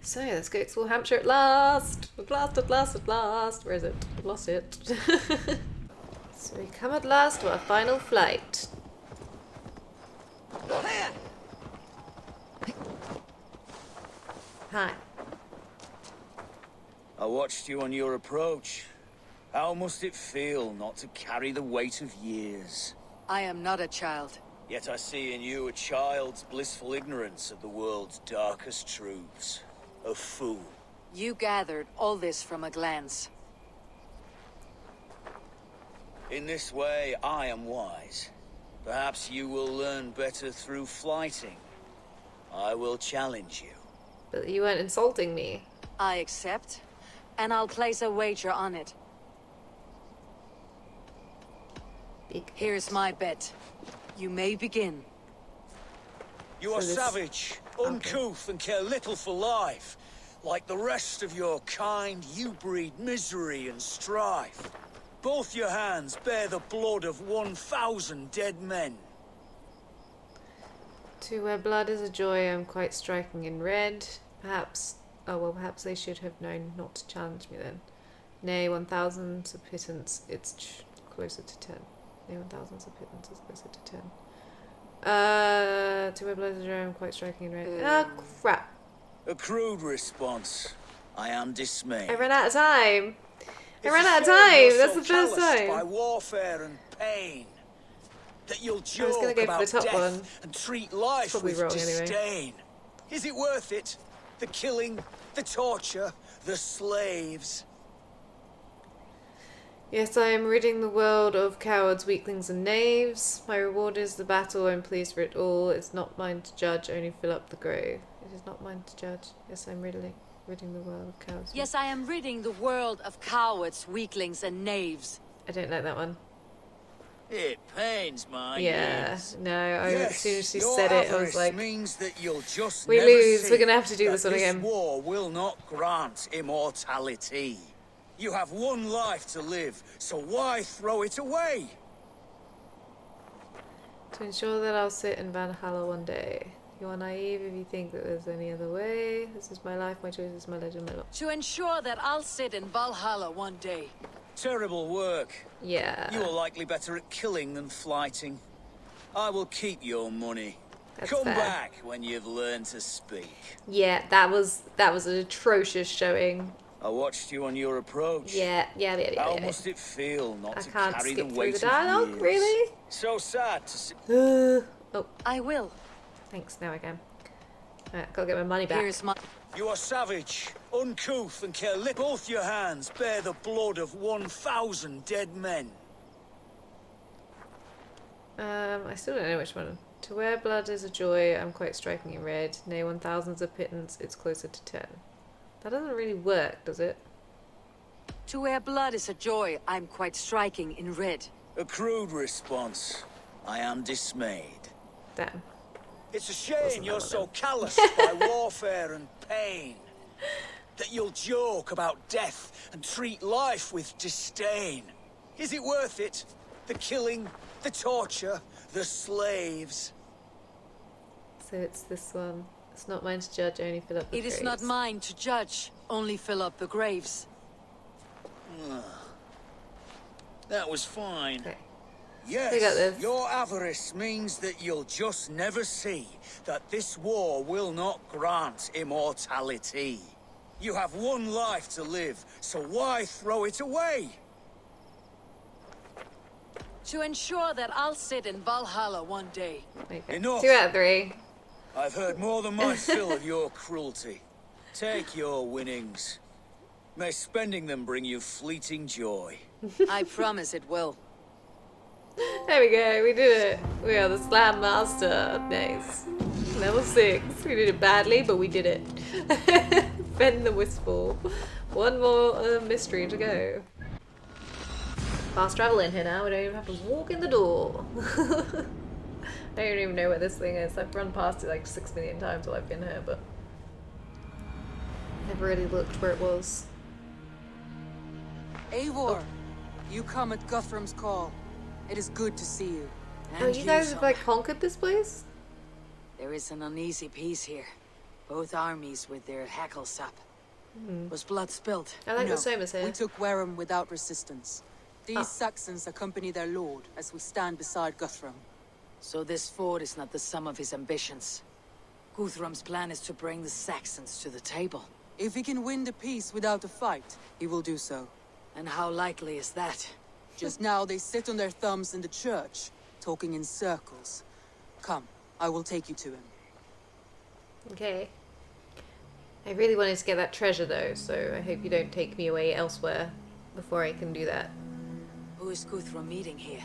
So let's go explore Hampshire at last! At last, at last, at last! Where is it? I've lost it. So we come at last to our final flight. Hi. I watched you on your approach. How must it feel not to carry the weight of years? I am not a child. Yet I see in you a child's blissful ignorance of the world's darkest truths. A fool. You gathered all this from a glance. In this way, I am wise. Perhaps you will learn better through flighting. I will challenge you. But you weren't insulting me. I accept, and I'll place a wager on it. Here's my bet. You may begin. You are savage, uncouth, and care little for life. Like the rest of your kind, you breed misery and strife. Both your hands bear the blood of 1,000 dead men. To where blood is a joy, I'm quite striking in red. Perhaps, oh well, perhaps they should have known not to challenge me then. Nay, 1,000 of pittance, it's closer to 10. Nay, 1,000 of pittance is closer to 10. To where blood is a joy, I'm quite striking in red. Ah, crap. A crude response. I am dismayed. I ran out of time. I It's ran a out of shame time. you're That's so the first calloused time. by warfare and pain. That you'll I was gonna joke go for about the top death one. and treat life Probably with wrong anyway. disdain. Is it worth it? The killing, the torture, the slaves. Yes, I am ridding the world of cowards, weaklings, and knaves. My reward is the battle. I'm pleased for it all. It's not mine to judge, only fill up the grave. It is not mine to judge. Yes, I'm ridding the world of cowards. Yes, I am ridding the world of cowards, weaklings, and knaves. I don't like that one. It pains my Yeah, ears. no, as soon as she your said it, I was avarice like, means that you'll just we never lose. see We're going to have to do that this one again. This war will not grant immortality. You have one life to live, so why throw it away? To ensure that I'll sit in Valhalla one day. You are naive if you think that there's any other way. This is my life, my choices, my legend, my lot. To ensure that I'll sit in Valhalla one day. Terrible work. Yeah. You are likely better at killing than flighting. I will keep your money. That's Come fair. back when you've learned to speak. Yeah, that was an atrocious showing. I watched you on your approach. Yeah. How must it feel not I to can't carry skip the through weight the of dialogue, years? really? So sad to see. Oh, I will. thanks. Now I can. Alright, gotta get my money back. Here's my... You are savage, uncouth, and care little. Both your hands bear the blood of 1,000 dead men. I still don't know which one. To where blood is a joy, I'm quite striking in red. Nay, 1,000's a pittance, it's closer to 10. That doesn't really work, does it? To where blood is a joy, I'm quite striking in red. A crude response. I am dismayed. Damn. It's a shame Wasn't you're that so one calloused by warfare and pain. That you'll joke about death and treat life with disdain. Is it worth it? The killing, the torture, the slaves. So it's this one. It's not mine to judge, only fill up the It is not graves. mine to judge, only fill up the graves. That was fine. Okay. Yes, We got this. your avarice means that you'll just never see that this war will not grant immortality. You have one life to live, so why throw it away? To ensure that I'll sit in Valhalla one day. Okay. Enough. 2 out of 3. I've heard more than my fill of your cruelty. Take your winnings. May spending them bring you fleeting joy. I promise it will. There we go, we did it. We are the Slam Master. Nice. Level 6. We did it badly, but we did it. Fend the Wistful. One more mystery to go. Fast travel in here now, we don't even have to walk in the door. I don't even know where this thing is. I've run past it like 6 million times while I've been here, but never really looked where it was. Eivor, you come at Guthrum's call. It is good to see you. Oh, And you guys son. have like conquered this place? There is an uneasy peace here. Both armies with their hackles up. Was blood spilled? I like no. the Somas here. We took Wareham without resistance. These Saxons accompany their lord as we stand beside Guthrum. So this fort is not the sum of his ambitions. Guthrum's plan is to bring the Saxons to the table. If he can win the peace without a fight, he will do so. And how likely is that? Just now they sit on their thumbs in the church, talking in circles. Come, I will take you to him. Okay. I really wanted to get that treasure though, so I hope you don't take me away elsewhere before I can do that. Who is Guthrum meeting here?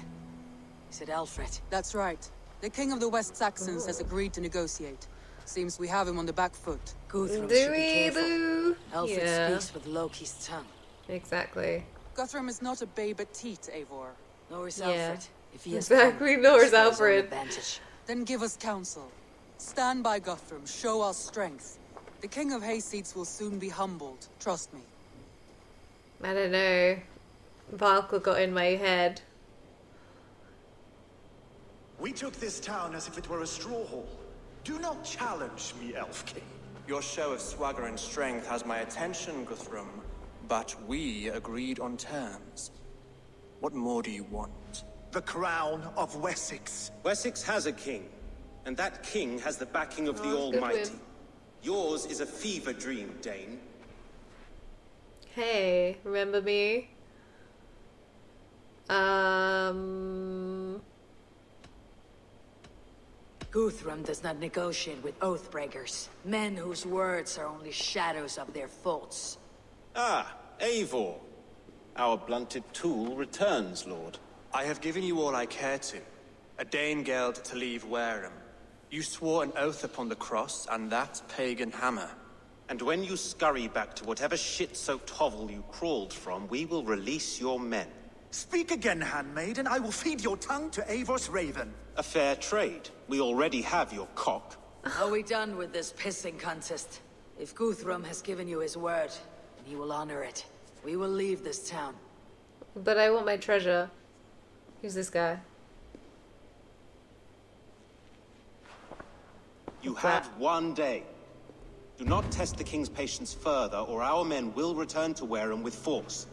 Is it Alfred? That's right. The king of the West Saxons has agreed to negotiate. Seems we have him on the back foot. Guthrum should be careful. Alfred speaks with Loki's tongue. Exactly. Guthrum is not a babe at teat, Eivor. Nor is Yeah. Alfred. If he has Exactly, come, nor is it's for his own Alfred. advantage. Then give us counsel. Stand by Guthrum, show our strength. The king of Hayseeds will soon be humbled, trust me. I don't know. Valka got in my head. We took this town as if it were a straw hall. Do not challenge me, Elf King. Your show of swagger and strength has my attention, Guthrum. But we agreed on terms. What more do you want? The crown of Wessex. Wessex has a king, and that king has the backing of the Oh, good Almighty. win. Yours is a fever dream, Dane. Hey, remember me? Guthrum does not negotiate with oathbreakers. Men whose words are only shadows of their faults. Ah, Eivor. Our blunted tool returns, Lord. I have given you all I care to. A Danegeld to leave Wareham. You swore an oath upon the cross, and that pagan hammer. And when you scurry back to whatever shit-soaked hovel you crawled from, we will release your men. Speak again, handmaid, and I will feed your tongue to Eivor's raven. A fair trade. We already have your cock. Are we done with this pissing contest? If Guthrum has given you his word, then he will honor it. We will leave this town. But I want my treasure. Who's this guy? You What's have that? 1 day. Do not test the king's patience further, or our men will return to Wareham with force.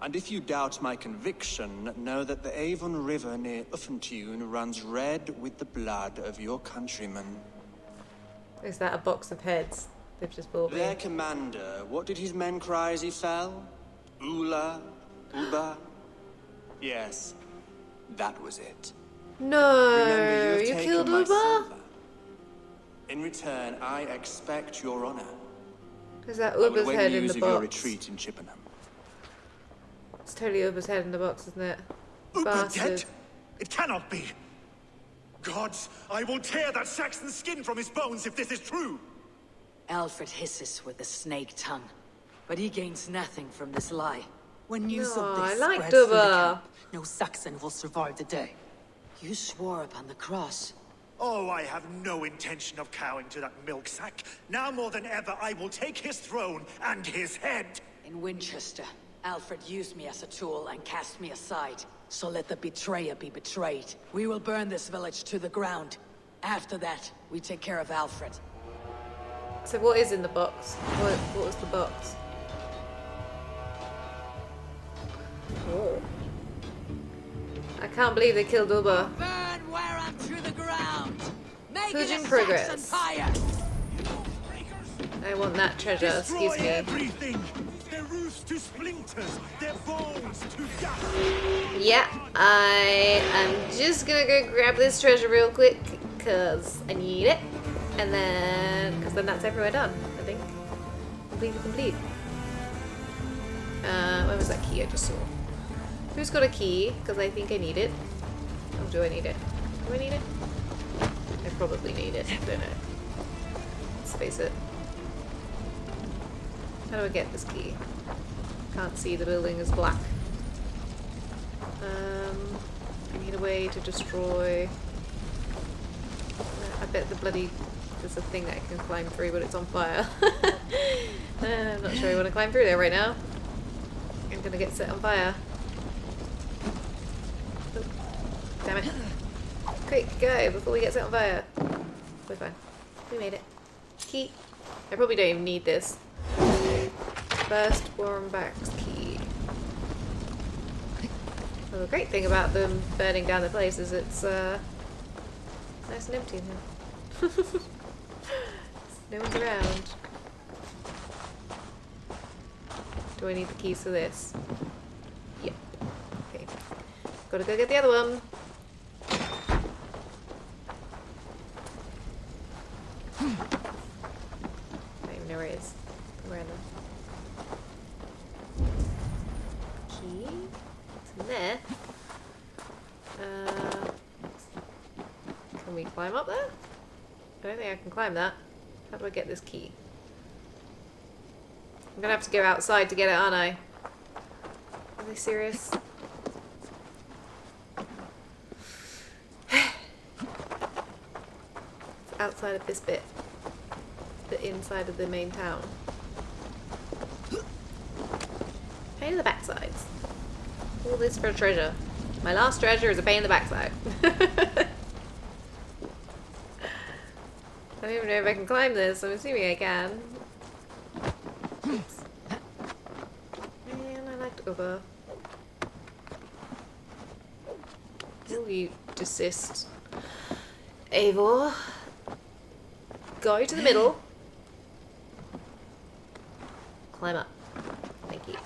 And if you doubt my conviction, know that the Avon River near Uffentune runs red with the blood of your countrymen. Is that a box of heads they've just bought me? Their commander, what did his men cry as he fell? Ula? Uba? Yes, that was it. No, Remember, you have you taken killed my Uber? silver. In return, I expect your honor. Is that I will Uber's await head in news the of your box? retreat in Chippenham. It's totally Uber's head in the box, isn't it? Uber Bastard. dead? It cannot be. Gods, I will tear that Saxon's skin from his bones if this is true. Alfred hisses with a snake tongue, but he gains nothing from this lie. When news No, of this I like spreads through the Uber. camp, no Saxon will survive the day. You swore upon the cross. Oh, I have no intention of cowing to that milk sack. Now more than ever, I will take his throne and his head. In Winchester, Alfred used me as a tool and cast me aside. So let the betrayer be betrayed. We will burn this village to the ground. After that, we take care of Alfred. So what is in the box? What was the box? Oh. I can't believe they killed Uber. Burn Wareham to the ground! Make Push it in a progress. Saxon pyre! I want that treasure, Destroy excuse me. everything! Their roofs to splinters, their bones to dust! Yeah, I am just gonna go grab this treasure real quick, cause I need it. And then, cause then that's everywhere done, I think. Completely complete. Where was that key I just saw? Who's got a key? Because I think I need it. Oh, do I need it? Do I need it? I probably need it. I don't know. Let's face it. How do I get this key? Can't see, the building is black. I need a way to destroy... I bet there's a thing that I can climb through, but it's on fire. I'm not sure I want to climb through there right now. I'm gonna get set on fire. Oh, damn it. Quick, go, before we get set on fire. We're fine. We made it. key. I probably don't even need this. First Warrenback's key. Well, the great thing about them burning down the place is it's nice and empty in here. No one's around. Do I need the keys for this? Yep. Okay. Gotta go get the other one. I don't even know where it is. Random. Key. It's in there. Can we climb up there? I don't think I can climb that. How do I get this key? I'm gonna have to go outside to get it, aren't I? Are they serious? It's outside of this bit. The inside of the main town. Pain in the backsides. All this for treasure. My last treasure is a pain in the backside. I don't even know if I can climb this. I'm assuming I can. Oops. Man, I like to over. Will you desist? Eivor. Go to the middle. Climb up. Thank you.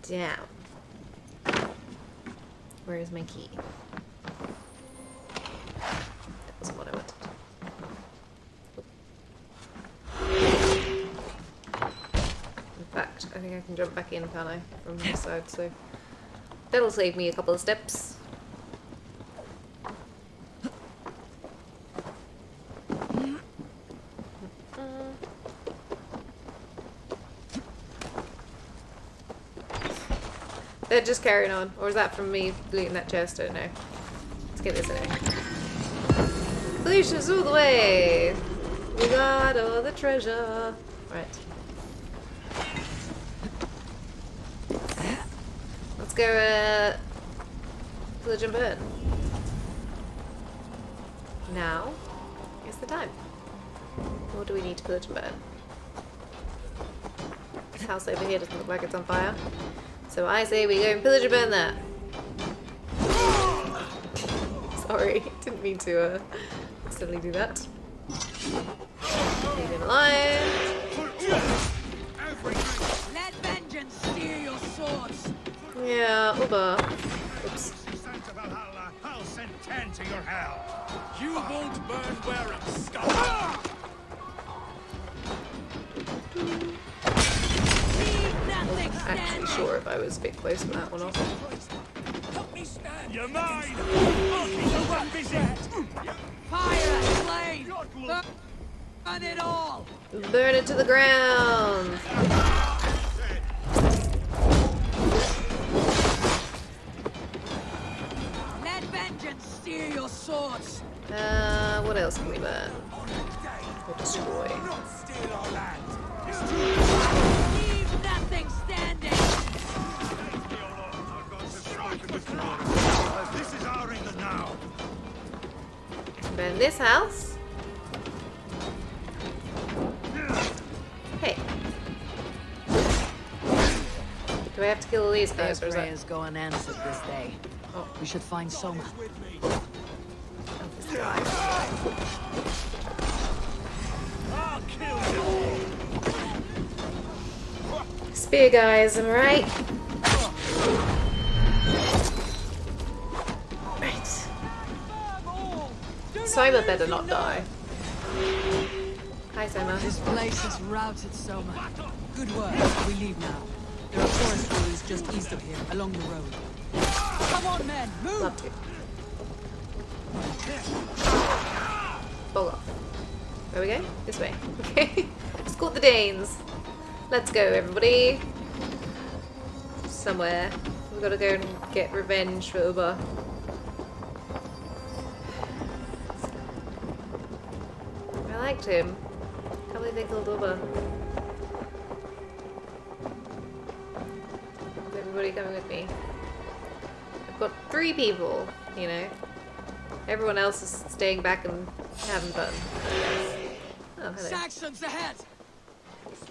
Down. Where is my key? That wasn't what I wanted. In fact, I think I can jump back in, can't I? From this side, so that'll save me a couple of steps. They're just carrying on. Or is that from me looting that chest? I don't know. Let's get this anyway. Pollution's all the way! We got all the treasure. Right. Let's go, pillage and burn. Now is the time. What do we need to pillage and burn? This house over here doesn't look like it's on fire. So I say we go and pillage and burn that. Sorry, didn't mean to accidentally do that. Leave him alive. Let vengeance steal your swords. Yeah, Uber. Oops. Sent to Valhalla, I'll send 10 to your hell. You won't burn Wareham, scum! Actually sure if I was a bit close to that one off. Help me stand! You're mine! I'll keep the one busy! Fire, flame, burn it all. Burn it to the ground! Let vengeance steal your swords. What else can we burn? Or destroy? Steal our land! Leave nothing standing. This is our England now. Burn this house. Hey. Do I have to kill all these guys, or is that... prayers go unanswered this day. Oh. We should find Soma. Oh, this guy. I'll kill you all. Spear guys, am I right? Right. Soma better not die. Hi, Soma. This place is routed, Soma. Good work. We leave now. There are forest ruins just east of here, along the road. Come on, men, move! Love to. Bog off. Where we go? This way. Okay. Escort the Danes. Let's go, everybody. Somewhere. We've got to go and get revenge for Uber. I liked him. Can't believe they killed Uber. Is everybody coming with me? I've got 3 people, you know. Everyone else is staying back and Haven't button. Oh, hello. Saxons ahead!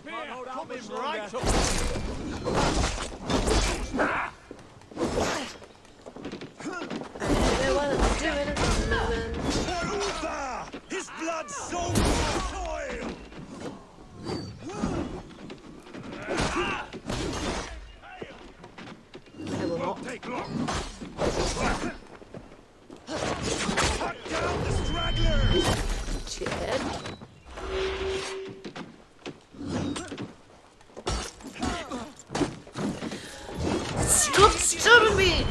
Right up. I don't know what I'm doing at the moment. Uber! His blood soaked the soil! I will not. Take long. Cut down the stragglers! Jed. Stop stabbing me!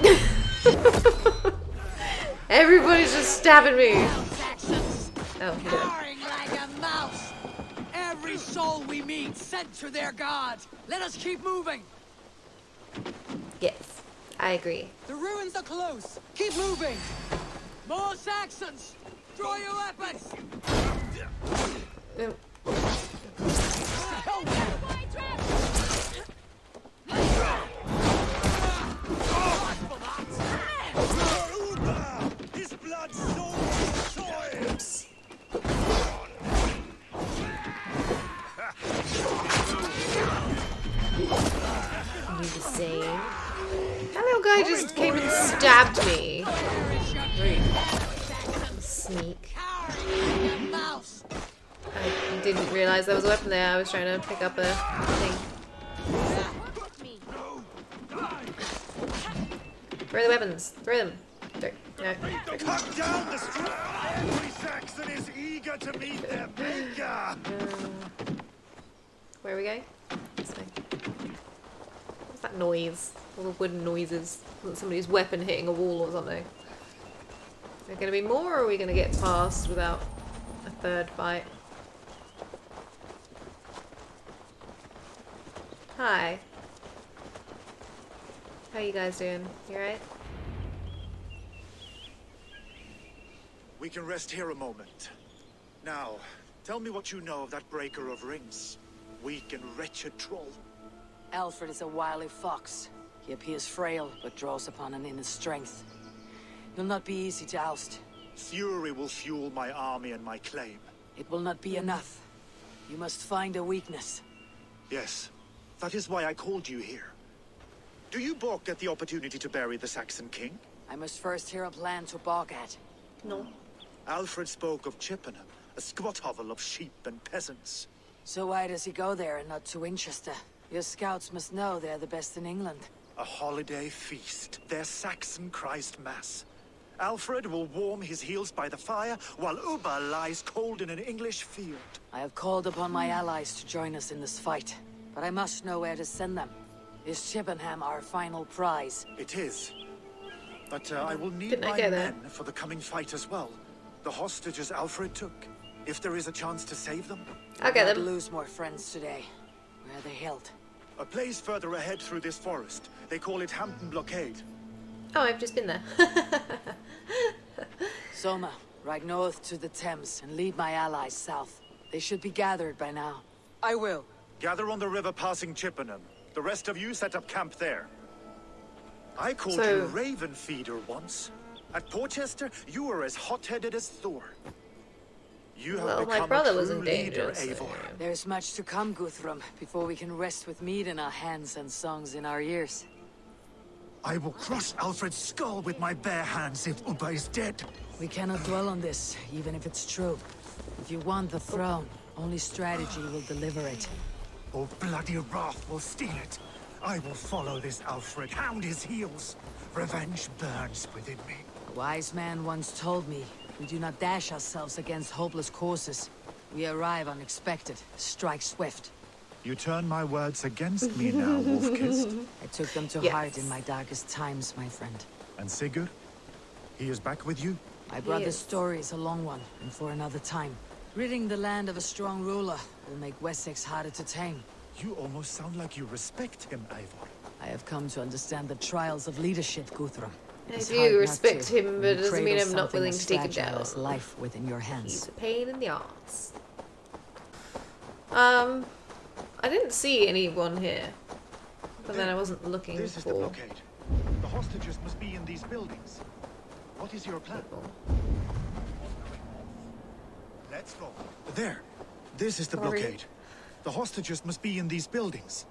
Everybody's just stabbing me. Saxons! Oh, he did. Cowering like a mouse! Every soul we meet sent to their god! Let us keep moving! Yes, I agree. The ruins are close! Keep moving! More Saxons! Draw your weapons! Oh, Uber! His blood soaked the soil! you the same. That little guy just came and stabbed me. Sneak. Cowering like a mouse! I didn't realize there was a weapon there. I was trying to pick up a thing. Throw the weapons. Throw them. Throw. No. Throw. Cut down the stragglers! Every Saxon is eager to meet their maker! Where are we going? This way. What's that noise? All the wooden noises. Somebody's weapon hitting a wall or something. Is there going to be more, or are we going to get past without a third fight? Hi. How you guys doing? You alright? We can rest here a moment. Now, tell me what you know of that breaker of rings. Weak and wretched troll. Alfred is a wily fox. He appears frail, but draws upon an inner strength. He'll not be easy to oust. Fury will fuel my army and my claim. It will not be enough. You must find a weakness. Yes, that is why I called you here. Do you balk at the opportunity to bury the Saxon king? I must first hear a plan to balk at. No. Alfred spoke of Chippenham, a squat hovel of sheep and peasants. So why does he go there and not to Winchester? Your scouts must know they're the best in England. A holiday feast, their Saxon Christ Mass. Alfred will warm his heels by the fire, while Uber lies cold in an English field. I have called upon my allies to join us in this fight, but I must know where to send them. Is Chippenham our final prize? It is. But I will need Didn't I my get that? men for the coming fight as well. The hostages Alfred took. If there is a chance to save them. I'll get Not them. lose more friends today. Where are they held? A place further ahead through this forest. They call it Hampton Blockade. Oh, I've just been there. Soma, ride north to the Thames and lead my allies south. They should be gathered by now. I will. Gather on the river passing Chippenham. The rest of you set up camp there. I called So- you Raven Feeder once. At Porchester, you were as hot-headed as Thor. You have Well, become my brother a true was in danger, leader, so- Eivor. There's much to come, Guthrum, before we can rest with mead in our hands and songs in our ears. I will crush Alfred's skull with my bare hands if Uba is dead. We cannot dwell on this, even if it's true. If you want the throne, only strategy will deliver it. Or bloody wrath will steal it. I will follow this Alfred, hound his heels. Revenge burns within me. A wise man once told me, we do not dash ourselves against hopeless courses. We arrive unexpected, strike swift. You turn my words against me now, Wolf-Kissed. I took them to Yes. heart in my darkest times, my friend. And Sigurd? He is back with you? My brother's Yes. story is a long one, and for another time. Ridding the land of a strong ruler will make Wessex harder to tame. You almost sound like you respect him, Eivor. I have come to understand the trials of leadership, Guthrum. I It's do hard not respect to him, when but it you doesn't mean cradle I'm not something willing as to take him fragile as down. life within your He's hands. a pain in the arse. I didn't see anyone here. But then I wasn't looking This is the for blockade. The hostages must be in these buildings. What is your plan? people. Let's go. There. This is the Sorry. blockade. The hostages must be in these buildings.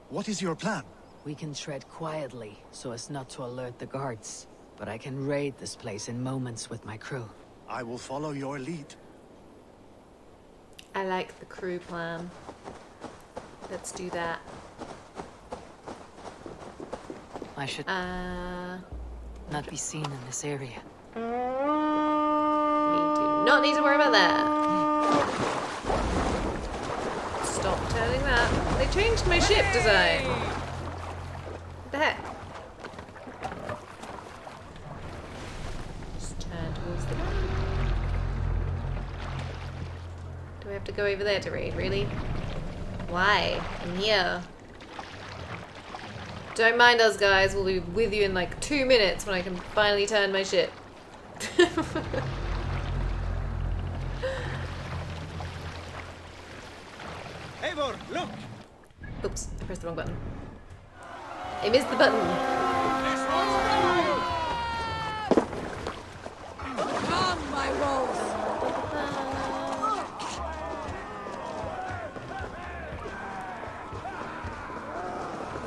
What is your plan? We can tread quietly, so as not to alert the guards. But I can raid this place in moments with my crew. I will follow your lead. I like the crew plan. Let's do that. I should Uh, not be seen in this area. we do not need to worry about that. Stop turning that. They changed my ship design. What the heck? Just turn towards the back. Do we have to go over there to raid, really? Why? I'm here. Don't mind us, guys. We'll be with you in like 2 minutes when I can finally turn my ship. Eivor, look! Oops, I pressed the wrong button. I missed the button. Come, my wolves!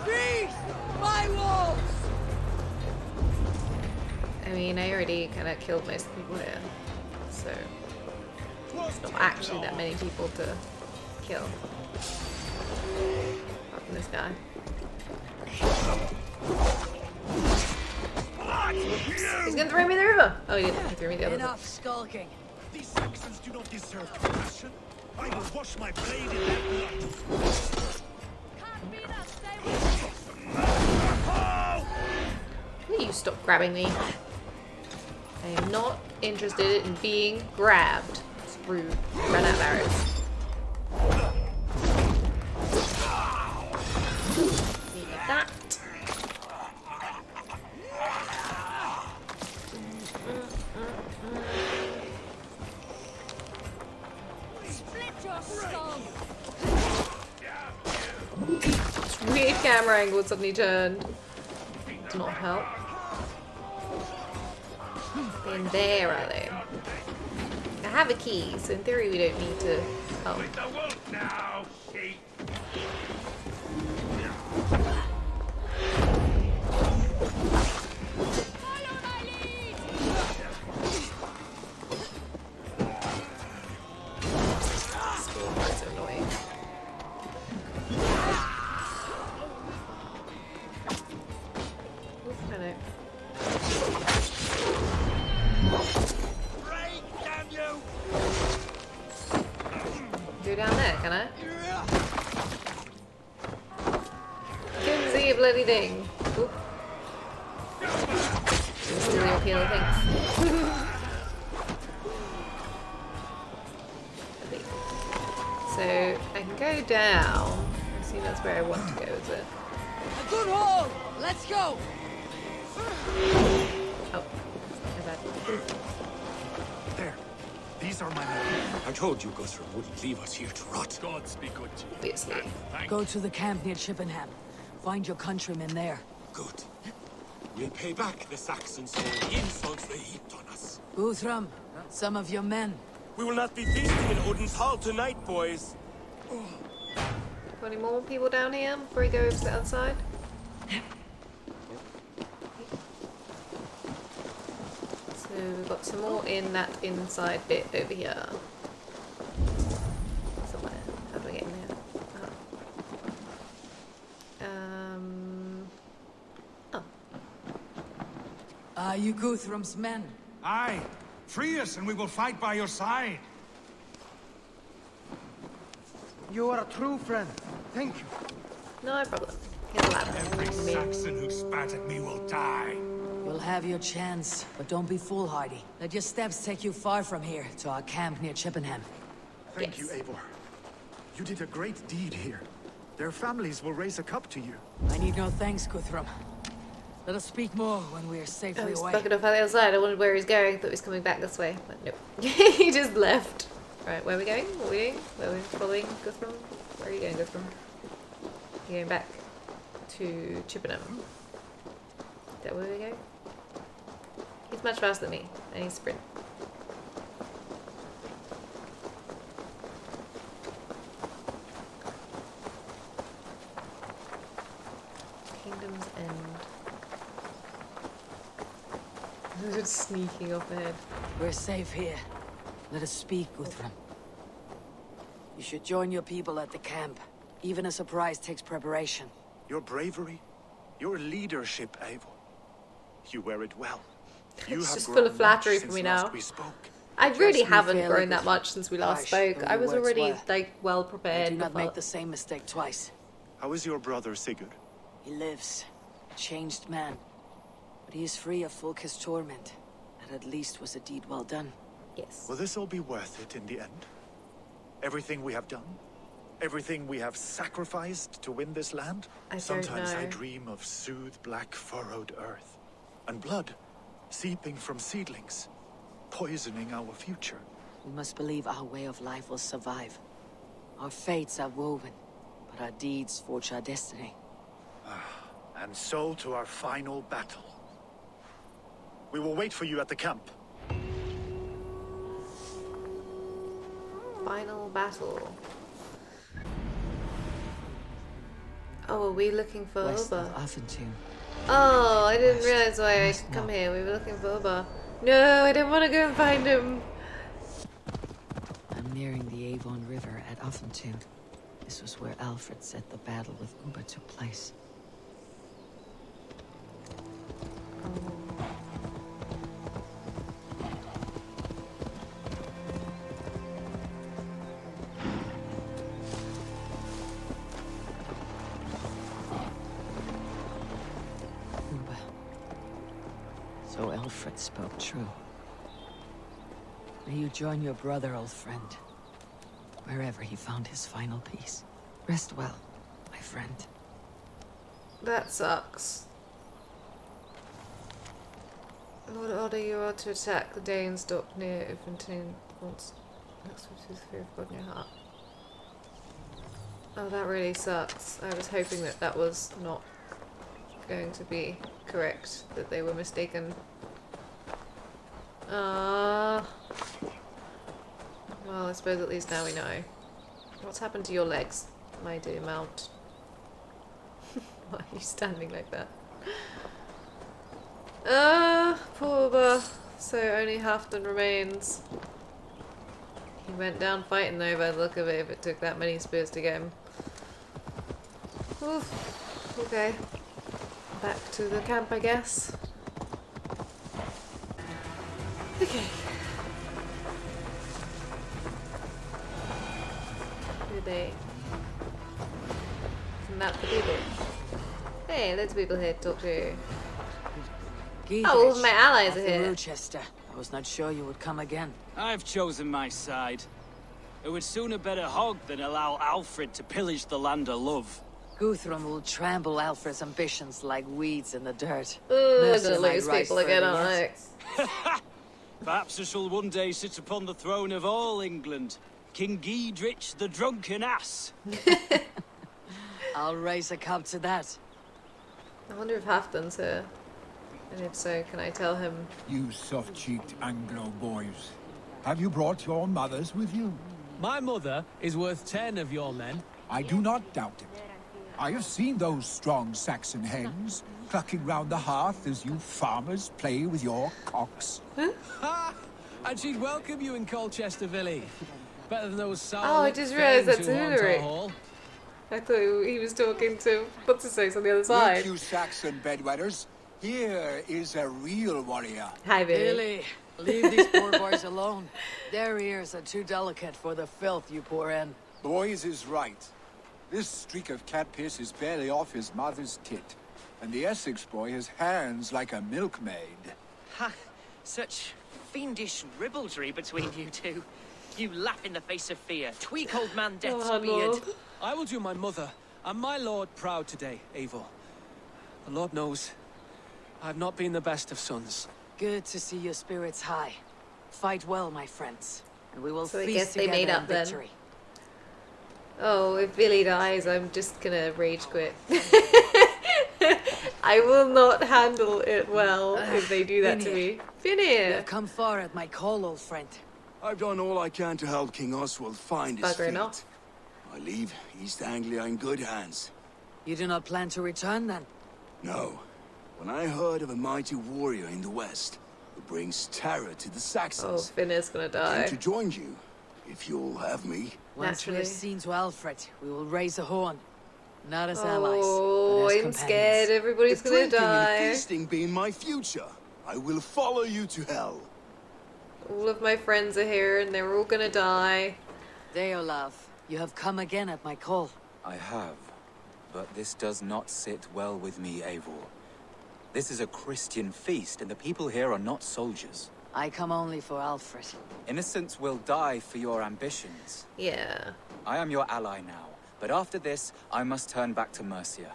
Feast, my wolves! I mean, I already kind of killed most of the people here, so it's not actually that many people to kill. Apart from this guy. He's gonna throw me in the river! Oh, he didn't. He threw me the other way. Enough skulking. These Saxons do not deserve compassion. I will wash my blade in their blood. Will you stop grabbing me? I am not interested in being grabbed. It's rude. Run out of arrows. Need that. Split your skull! This weird camera angle suddenly turned. Did not help. In there, are they? I have a key, so in theory we don't need to. Oh. That's annoying. Oop, hello. Go down there, can I? Couldn't see a bloody thing. Oop. Steal your peel, thanks. So I can go down. I see that's where I want to go, is it? A good haul! Let's go! Oh, my bad. There. These are my men. I told you Guthrum wouldn't leave us here to rot. Gods be good to you. Obviously. Go to the camp near Chippenham. Find your countrymen there. Good. We'll pay back the Saxons for the insults they heaped on us. Guthrum, some of your men. We will not be feasting in Odin's hall tonight, boys. Got any more people down here before we go over to the other side? So we've got some more in that inside bit over here. Somewhere. How do I get in there? Oh. Are you Guthrum's men? Aye. Free us and we will fight by your side. You are a true friend. Thank you. No problem. Here's a ladder. Every Saxon who spat at me will die. You'll have your chance, but don't be foolhardy. Let your steps take you far from here, to our camp near Chippenham. Thank you, Eivor. You did a great deed here. Their families will raise a cup to you. I need no thanks, Guthrum. Let us speak more when we are Oh, safely he's away. bucking off on the other side. I wondered where he's going. Thought he was coming back this way, but nope. He just left. Right, where are we going? What are we doing? Where are we following Guthrum? Where are you going, Guthrum? You're going back to Chippenham. Is that where we go? He's much faster than me. I need to sprint. Just sneaking off ahead. We're safe here. Let us speak, Guthrum. You should join your people at the camp. Even a surprise takes preparation. Your bravery, your leadership, Eivor. You wear it well. You It's have just grown full of flattery much for since me last now. we spoke. I really Trust me haven't fairly, grown that Guthrum. much since we last Hush, spoke. though I your was words already, were. like, well I prepared. do not before. make the same mistake twice. How is your brother Sigurd? He lives, a changed man. But he is free of Fulke's torment. That at least was a deed well done. Yes. Will this all be worth it in the end? Everything we have done? Everything we have sacrificed to win this land? I don't Sometimes I know. dream of soothed black furrowed earth. And blood seeping from seedlings, poisoning our future. We must believe our way of life will survive. Our fates are woven, but our deeds forge our destiny. And so to our final battle. We will wait for you at the camp. Final battle. Oh, are we looking for West of Uber? Offentoon. Oh, I didn't West. realize why I'd West come now. here. We were looking for Uber. No, I didn't want to go and find him. I'm nearing the Avon River at Offentoon. This was where Alfred said the battle with Uba took place. Uba. So Alfred spoke true. May you join your brother, old friend. Wherever he found his final peace. Rest well, my friend. That sucks. Lord order you are to attack the Danes docked near Ravensthorpe once next to the fear of God in your heart. Oh, that really sucks. I was hoping that that was not going to be correct, that they were mistaken. Well, I suppose at least now we know. What's happened to your legs, my dear Mount? Why are you standing like that? Poor Uber. So only Halfdan remains. He went down fighting though by the look of it, if it took that many spears to get him. Oof. Okay. Back to the camp, I guess. Okay. Who are they? Isn't that the people? Hey, there's people here to talk to. Oh, all my allies are here. Rochester. I was not sure you would come again. I've chosen my side. It would sooner bet a hog than allow Alfred to pillage the land of love. Guthrum will trample Alfred's ambitions like weeds in the dirt. Ooh, we're Mercer gonna might lose rise people again, further aren't yet. I? Perhaps I shall one day sit upon the throne of all England. King Giedrich the drunken ass. I'll raise a cup to that. I wonder if Halfdan's here. And if so, can I tell him? You soft-cheeked Anglo boys. Have you brought your mothers with you? My mother is worth 10 of your men. I do not doubt it. I have seen those strong Saxon hens clucking round the hearth as you farmers play with your cocks. Ha! And she'd welcome you in Colchester Village. Better than those sour Oh, I just realised that's who haunt our Hillary. hall. I thought he was talking to what's his face on the other side. Look, you Saxon bedwetters. Here is a real warrior. Hi, Billy. Billy, leave these poor boys alone. Their ears are too delicate for the filth you pour in. Boys is right. This streak of cat piss is barely off his mother's tit. And the Essex boy has hands like a milkmaid. Ha! Such fiendish ribaldry between you two. You laugh in the face of fear. Tweak old man Death's Oh, beard. Lord. I will do my mother and my lord proud today, Eivor. The Lord knows I've not been the best of sons. Good to see your spirits high. Fight well, my friends, and we will So I feast guess they together made in up then. victory. Oh, if Billy dies, I'm just gonna rage quit. I will not handle it well if they do that to me. You Finir! have come far at my call, old friend. I've done all I can to help King Oswald find his Buggering feet. off. I leave East Anglia in good hands. You do not plan to return then? No. When I heard of a mighty warrior in the west, who brings terror to the Oh, Saxons. Finn is gonna I die. came to join you, if you'll have me. Once we have Naturally. seen to Alfred, we will raise a horn. Not as allies, Oh, but as I'm companions. scared. Everybody's The gonna drinking and die. feasting being my future, I will follow you to hell. All of my friends are here and they're all gonna die. Deolav, you have come again at my call. I have, but this does not sit well with me, Eivor. This is a Christian feast, and the people here are not soldiers. I come only for Alfred. Innocents will die for your ambitions. Yeah. I am your ally now, but after this, I must turn back to Mercia.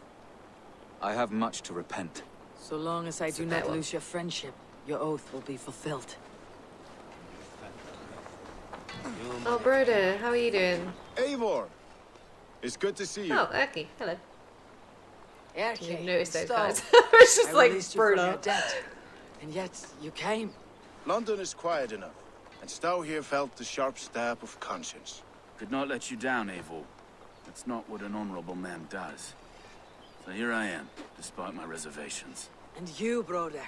I have much to repent. So long as I do that not one. lose your friendship, your oath will be fulfilled. Oh, Broder, how are you doing? Eivor, it's good to see you. Oh, Erky, hello. Erke, You didn't notice those so, guys. It's just I like released you from your Broder. debt, and yet you came. London is quiet enough, and Stow here felt the sharp stab of conscience. Did not let you down, Eivor. That's not what an honorable man does. So here I am, despite my reservations. And you, brother.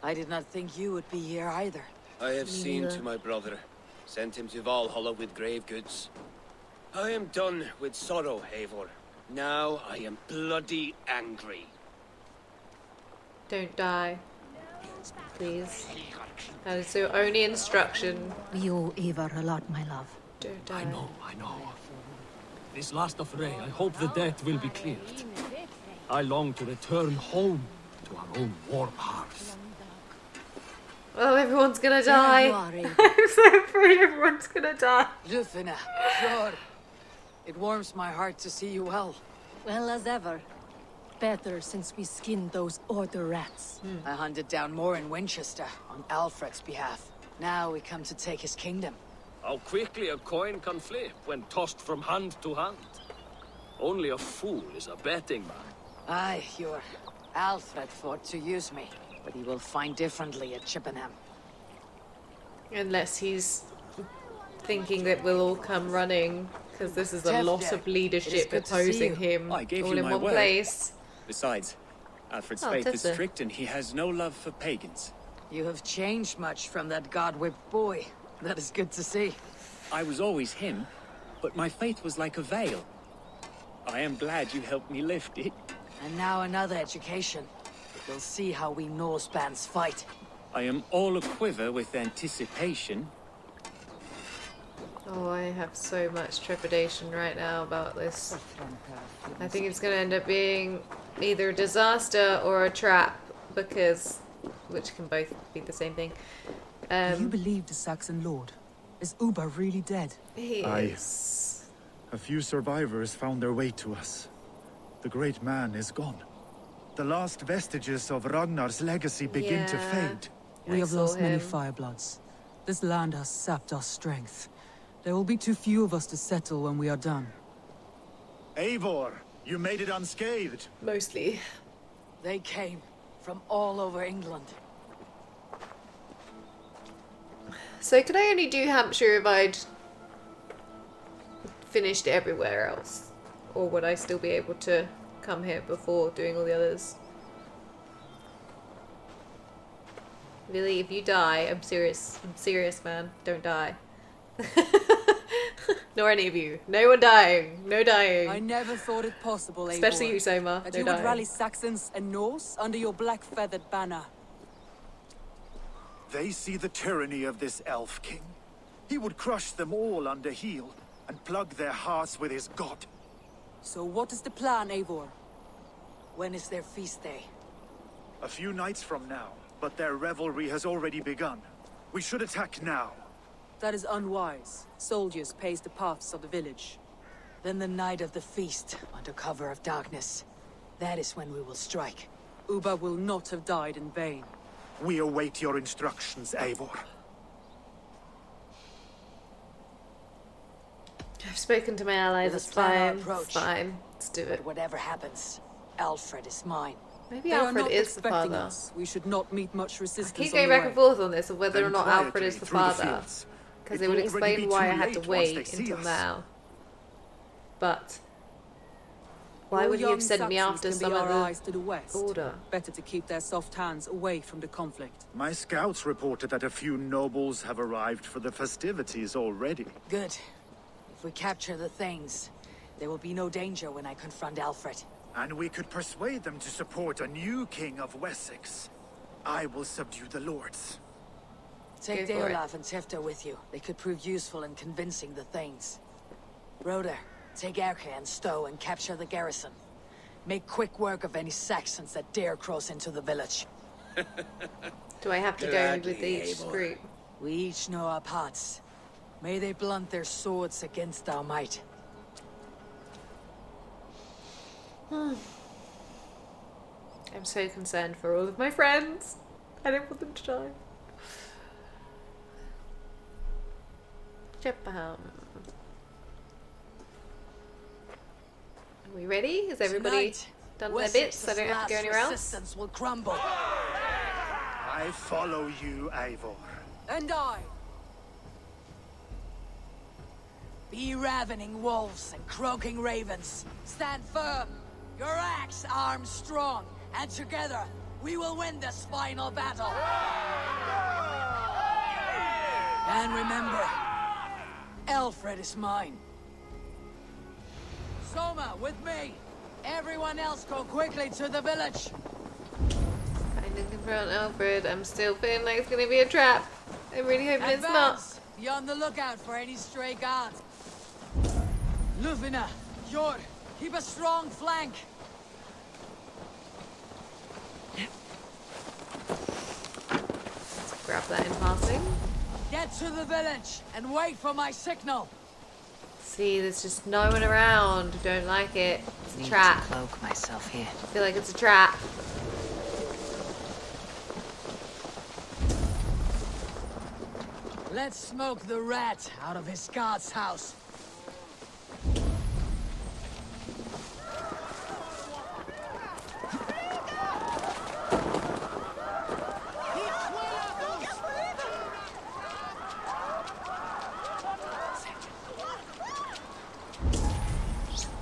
I did not think you would be here either. I have Me seen neither. to my brother, sent him to Valhalla with grave goods. I am done with sorrow, Eivor. Now I am bloody angry. Don't die. Please. That is your only instruction. We owe Eivor a lot, my love. Don't die. I know. This last affray, I hope the debt will be cleared. I long to return home to our own warm hearth. Oh, everyone's gonna There die. you are, Eivor. I'm so afraid everyone's gonna die. Lufina, sure. It warms my heart to see you well. Well as ever. Better since we skinned those order rats. I hunted down more in Winchester on Alfred's behalf. Now we come to take his kingdom. How quickly a coin can flip when tossed from hand to hand. Only a fool is a betting man. Aye, your Alfred fought to use me, but he will find differently at Chippenham. Unless he's thinking that we'll all come running, because this is a lot of leadership good to see opposing you. him I gave all you in my one word. place. Besides, Alfred's Oh, faith is Tessa. strict and he has no love for pagans. You have changed much from that god-whipped boy. That is good to see. I was always him, but my faith was like a veil. I am glad you helped me lift it. And now another education. We'll see how we Norse bands fight. I am all aquiver with anticipation. Oh, I have so much trepidation right now about this. I think it's going to end up being either a disaster or a trap, because, which can both be the same thing. Do you believe the Saxon lord? Is Uber really dead? He Aye. is. A few survivors found their way to us. The great man is gone. The last vestiges of Ragnar's legacy begin to Yeah. fade. We have saw lost many him. firebloods. This land has sapped our strength. There will be too few of us to settle when we are done. Eivor, you made it unscathed. Mostly. They came from all over England. So could I only do Hampshire if I'd finished everywhere else? Or would I still be able to come here before doing all the others? Really, if you die, I'm serious. I'm serious, man. Don't die. Nor any of you. No one dying. No dying. I never thought it possible, Eivor, Especially you, Soma. that No you would dying. rally Saxons and Norse under your black-feathered banner. They see the tyranny of this elf king. He would crush them all under heel and plug their hearts with his god. So what is the plan, Eivor? When is their feast day? A few nights from now, but their revelry has already begun. We should attack now. That is unwise. Soldiers pace the paths of the village. Then the night of the feast, under cover of darkness. That is when we will strike. Uber will not have died in vain. We await your instructions, Eivor. I've spoken to my allies. Let us It's plan our fine. It's approach. fine. Let's do it. But whatever happens, Alfred is mine. Maybe They are Alfred not is the expecting father. us. We should not meet much I resistance keep on going the back way. and forth on this of whether or Then not Alfred is quietly the through the father. fields. Because It it would will already explain be why I too had to late once they wait see until us. now. But Why Your would you have young sent me Saxons after can some be our other eyes to the west. order? Better to keep their soft hands away from the conflict. My scouts reported that a few nobles have arrived for the festivities already. Good. If we capture the Thanes, there will be no danger when I confront Alfred. And we could persuade them to support a new king of Wessex. I will subdue the lords. Take Go for it. Deolaf and Tifta with you. They could prove useful in convincing the Thanes. Rhoda, take Erke and Stowe and capture the garrison. Make quick work of any Saxons that dare cross into the village. Do I have to go with each group? We each know our parts. May they blunt their swords against our might. I'm so concerned for all of my friends. I don't want them to die. Japan. Are we ready? Is everybody Tonight, done their bits so I don't have Wessex's to go anywhere last else? resistance will crumble. I follow you, Eivor. And I. Be ravening wolves and croaking ravens. Stand firm. Your axe arms strong. And together, we will win this final battle. And remember, Alfred is mine. Soma, with me. Everyone else go quickly to the village. I didn't confront Alfred. I'm still feeling like it's gonna be a trap. I'm really hoping it's not. Advance. Be on the lookout for any stray guards. Luvina, Jor, keep a strong flank. Let's grab that in passing. Get to the village and wait for my signal. See, there's just no one around. Don't like it. It's a trap. Cloak myself here. I feel like it's a trap. Let's smoke the rat out of his guard's house.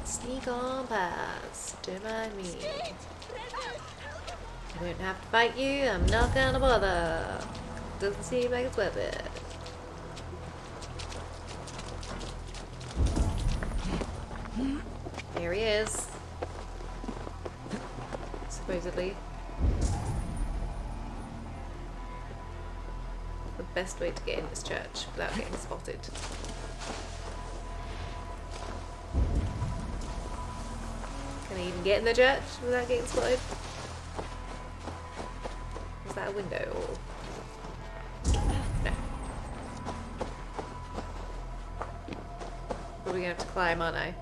Sneak on past. Don't mind me. I won't have to fight you. I'm not gonna bother. Doesn't seem like it's worth it. There he is. Supposedly. The best way to get in this church without getting spotted. Can I even get in the church without getting spotted? Is that a window or... No. Probably gonna have to climb, aren't I?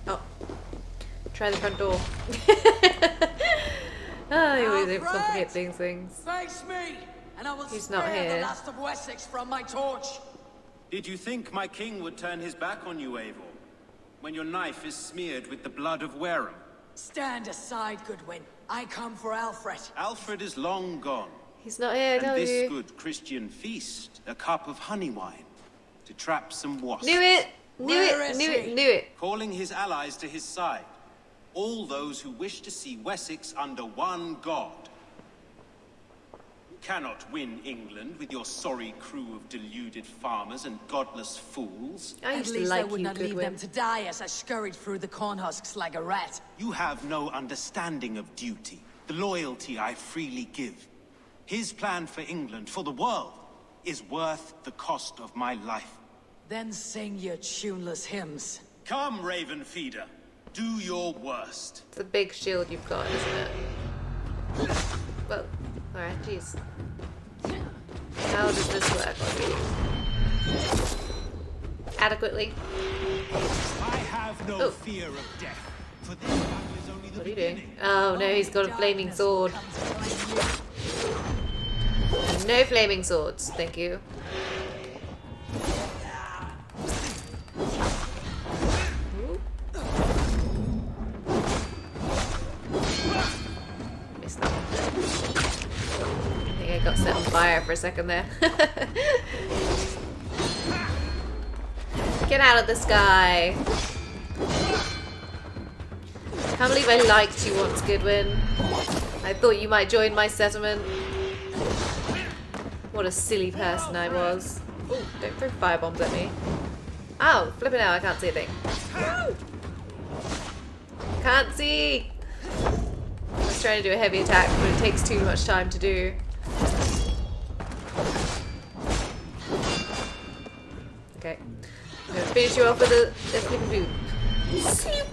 Oh. Try the front door. Oh, you always overcomplicate things. Face me, and I will He's spare not the here. last of Wessex from my torch. Did you think my king would turn his back on you, Eivor? When your knife is smeared with the blood of Wareham? Stand aside, Goodwin. I come for Alfred. Alfred is long gone. He's not here, I tell And this you. good Christian feast, a cup of honey wine, to trap some wasps. Knew it! Knew Where it! is Knew it! he? Knew it! Calling his allies to his side. All those who wish to see Wessex under one god. You cannot win England with your sorry crew of deluded farmers and godless fools. I At used to least I like would you, not leave Goodwin. them to die as I scurried through the corn husks like a rat. You have no understanding of duty, the loyalty I freely give. His plan for England, for the world, is worth the cost of my life. Then sing your tuneless hymns. Come, Raven Feeder. Do your worst. It's a big shield you've got, isn't it? Well, alright, jeez. How does this work on you? Adequately. I have no Oh. fear of death, for this battle is only the What are you doing? beginning. Oh no, he's got a flaming sword. No flaming swords, thank you. Missed that one. I think I got set on fire for a second there. Get out of the sky. Can't believe I liked you once, Goodwin. I thought you might join my settlement. What a silly person I was. Ooh, don't throw firebombs at me. Ow, flipping out, I can't see a thing. Can't see! I was trying to do a heavy attack, but it takes too much time to do. Okay. I'm gonna finish you off with a flipping boot. Sloop!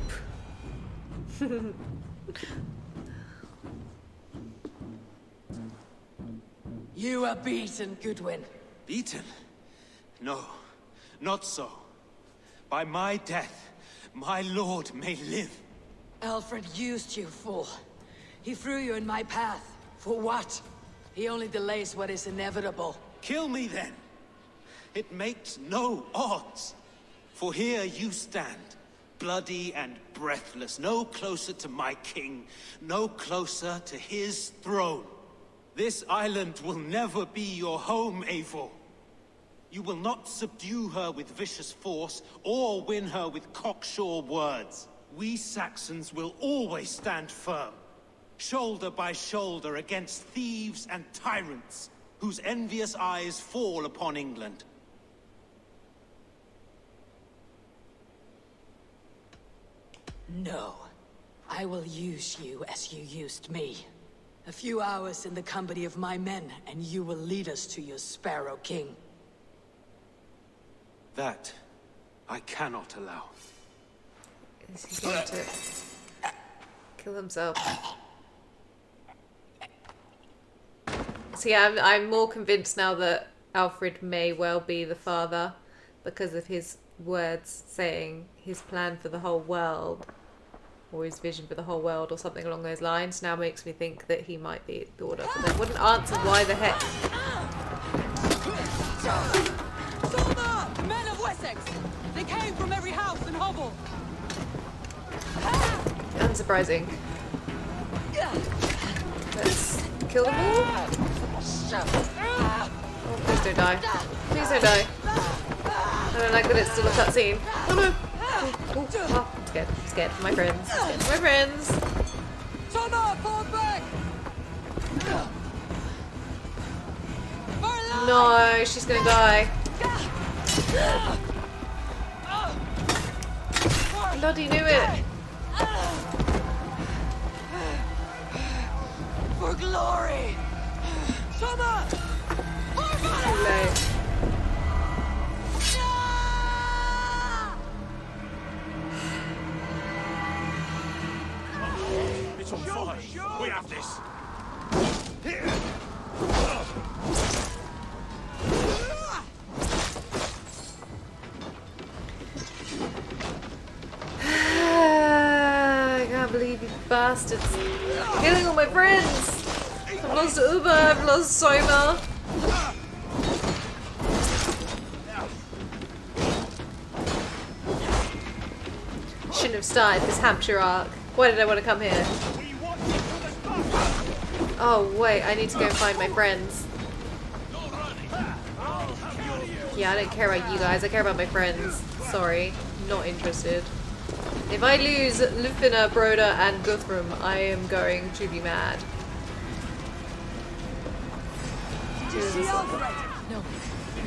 You are beaten, Goodwin. Beaten? No, not so. By my death, my lord may live. Alfred used you, fool. He threw you in my path. For what? He only delays what is inevitable. Kill me then. It makes no odds. For here you stand, bloody and breathless, no closer to my king, no closer to his throne. This island will never be your home, Eivor. You will not subdue her with vicious force, or win her with cocksure words. We Saxons will always stand firm, shoulder by shoulder against thieves and tyrants, whose envious eyes fall upon England. No. I will use you as you used me. A few hours in the company of my men, and you will lead us to your Sparrow King. That I cannot allow. Is he going to kill himself? See, I'm more convinced now that Alfred may well be the father because of his words saying his plan for the whole world, or his vision for the whole world, or something along those lines. Now makes me think that he might be the order, but that wouldn't answer why the heck. Men of Wessex! They came from every house and hovel! Unsurprising. Let's kill them all. Oh, please don't die. Please don't die. I don't like that it's still a cutscene. Oh no! Oh, I'm scared. I'm scared for my friends. I'm scared for my friends. Fall back! No, she's gonna die. Bloody knew it. For glory! Summer! Too late. It's on fire. We have this. I can't believe you bastards. Killing all my friends. I've lost Uber, I've lost Soma. Shouldn't have started this Hampshire arc. Why did I want to come here? Oh wait, I need to go and find my friends. Yeah, I don't care about you guys, I care about my friends. Sorry, not interested. If I lose Lufina, Broda, and Guthrum, I am going to be mad. Did you see Alfred? No.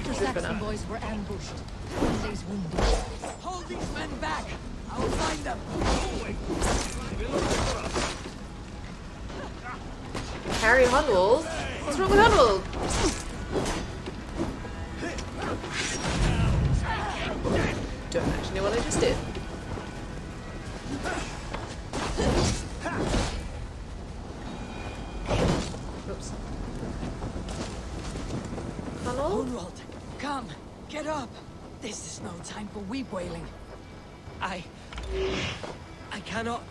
The Saxon boys were ambushed. These wounded. Hold these men back! I will find them! Harry Hunwald? What's wrong with Hunwald? Don't actually know what I just did. Oops. Hunwald, come, get up. This is no time for weep wailing. I cannot.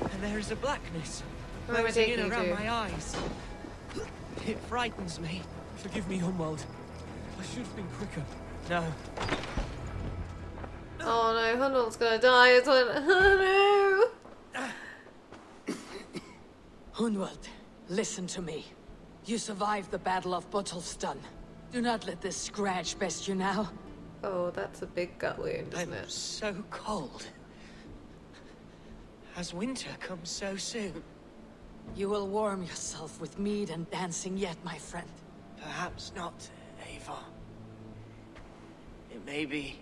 And there is a blackness Where am I closing in taking you around to? my eyes. It frightens me. Forgive me, Hunwald. I should have been quicker. No. Oh no, Hunwald's gonna die. It's like, oh no. Hunwald, listen to me. You survived the Battle of Bottleston. Do not let this scratch best you now. Oh, that's a big gut wound, isn't it? So cold. Has winter come so soon? You will warm yourself with mead and dancing yet, my friend. Perhaps not, Eivor. It may be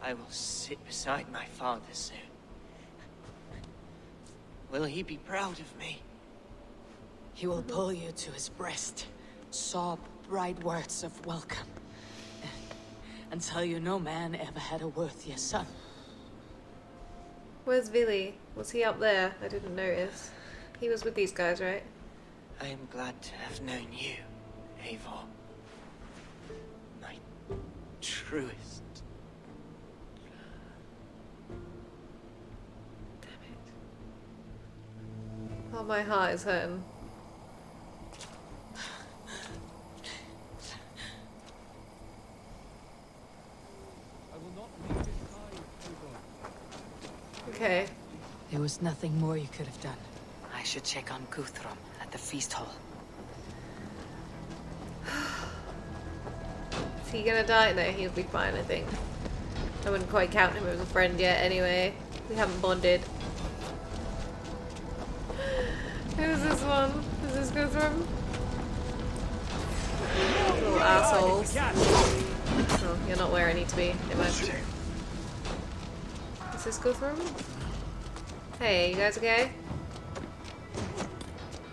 I will sit beside my father soon. Will he be proud of me? He will pull you to his breast, sob bright words of welcome, and tell you no man ever had a worthier son. Where's Vili? Was he up there? I didn't notice. He was with these guys, right? I am glad to have known you, Eivor. My truest. Oh, my heart is hurting. Okay. There was nothing more you could have done. I should check on Guthrum at the feast hall. Is he gonna die? No, he'll be fine, I think. I wouldn't quite count him as a friend yet, anyway. We haven't bonded. Who's this one? Is this Guthrum? Little assholes. Oh, you're not where I need to be. Never mind. Is this Guthrum? Hey, you guys okay?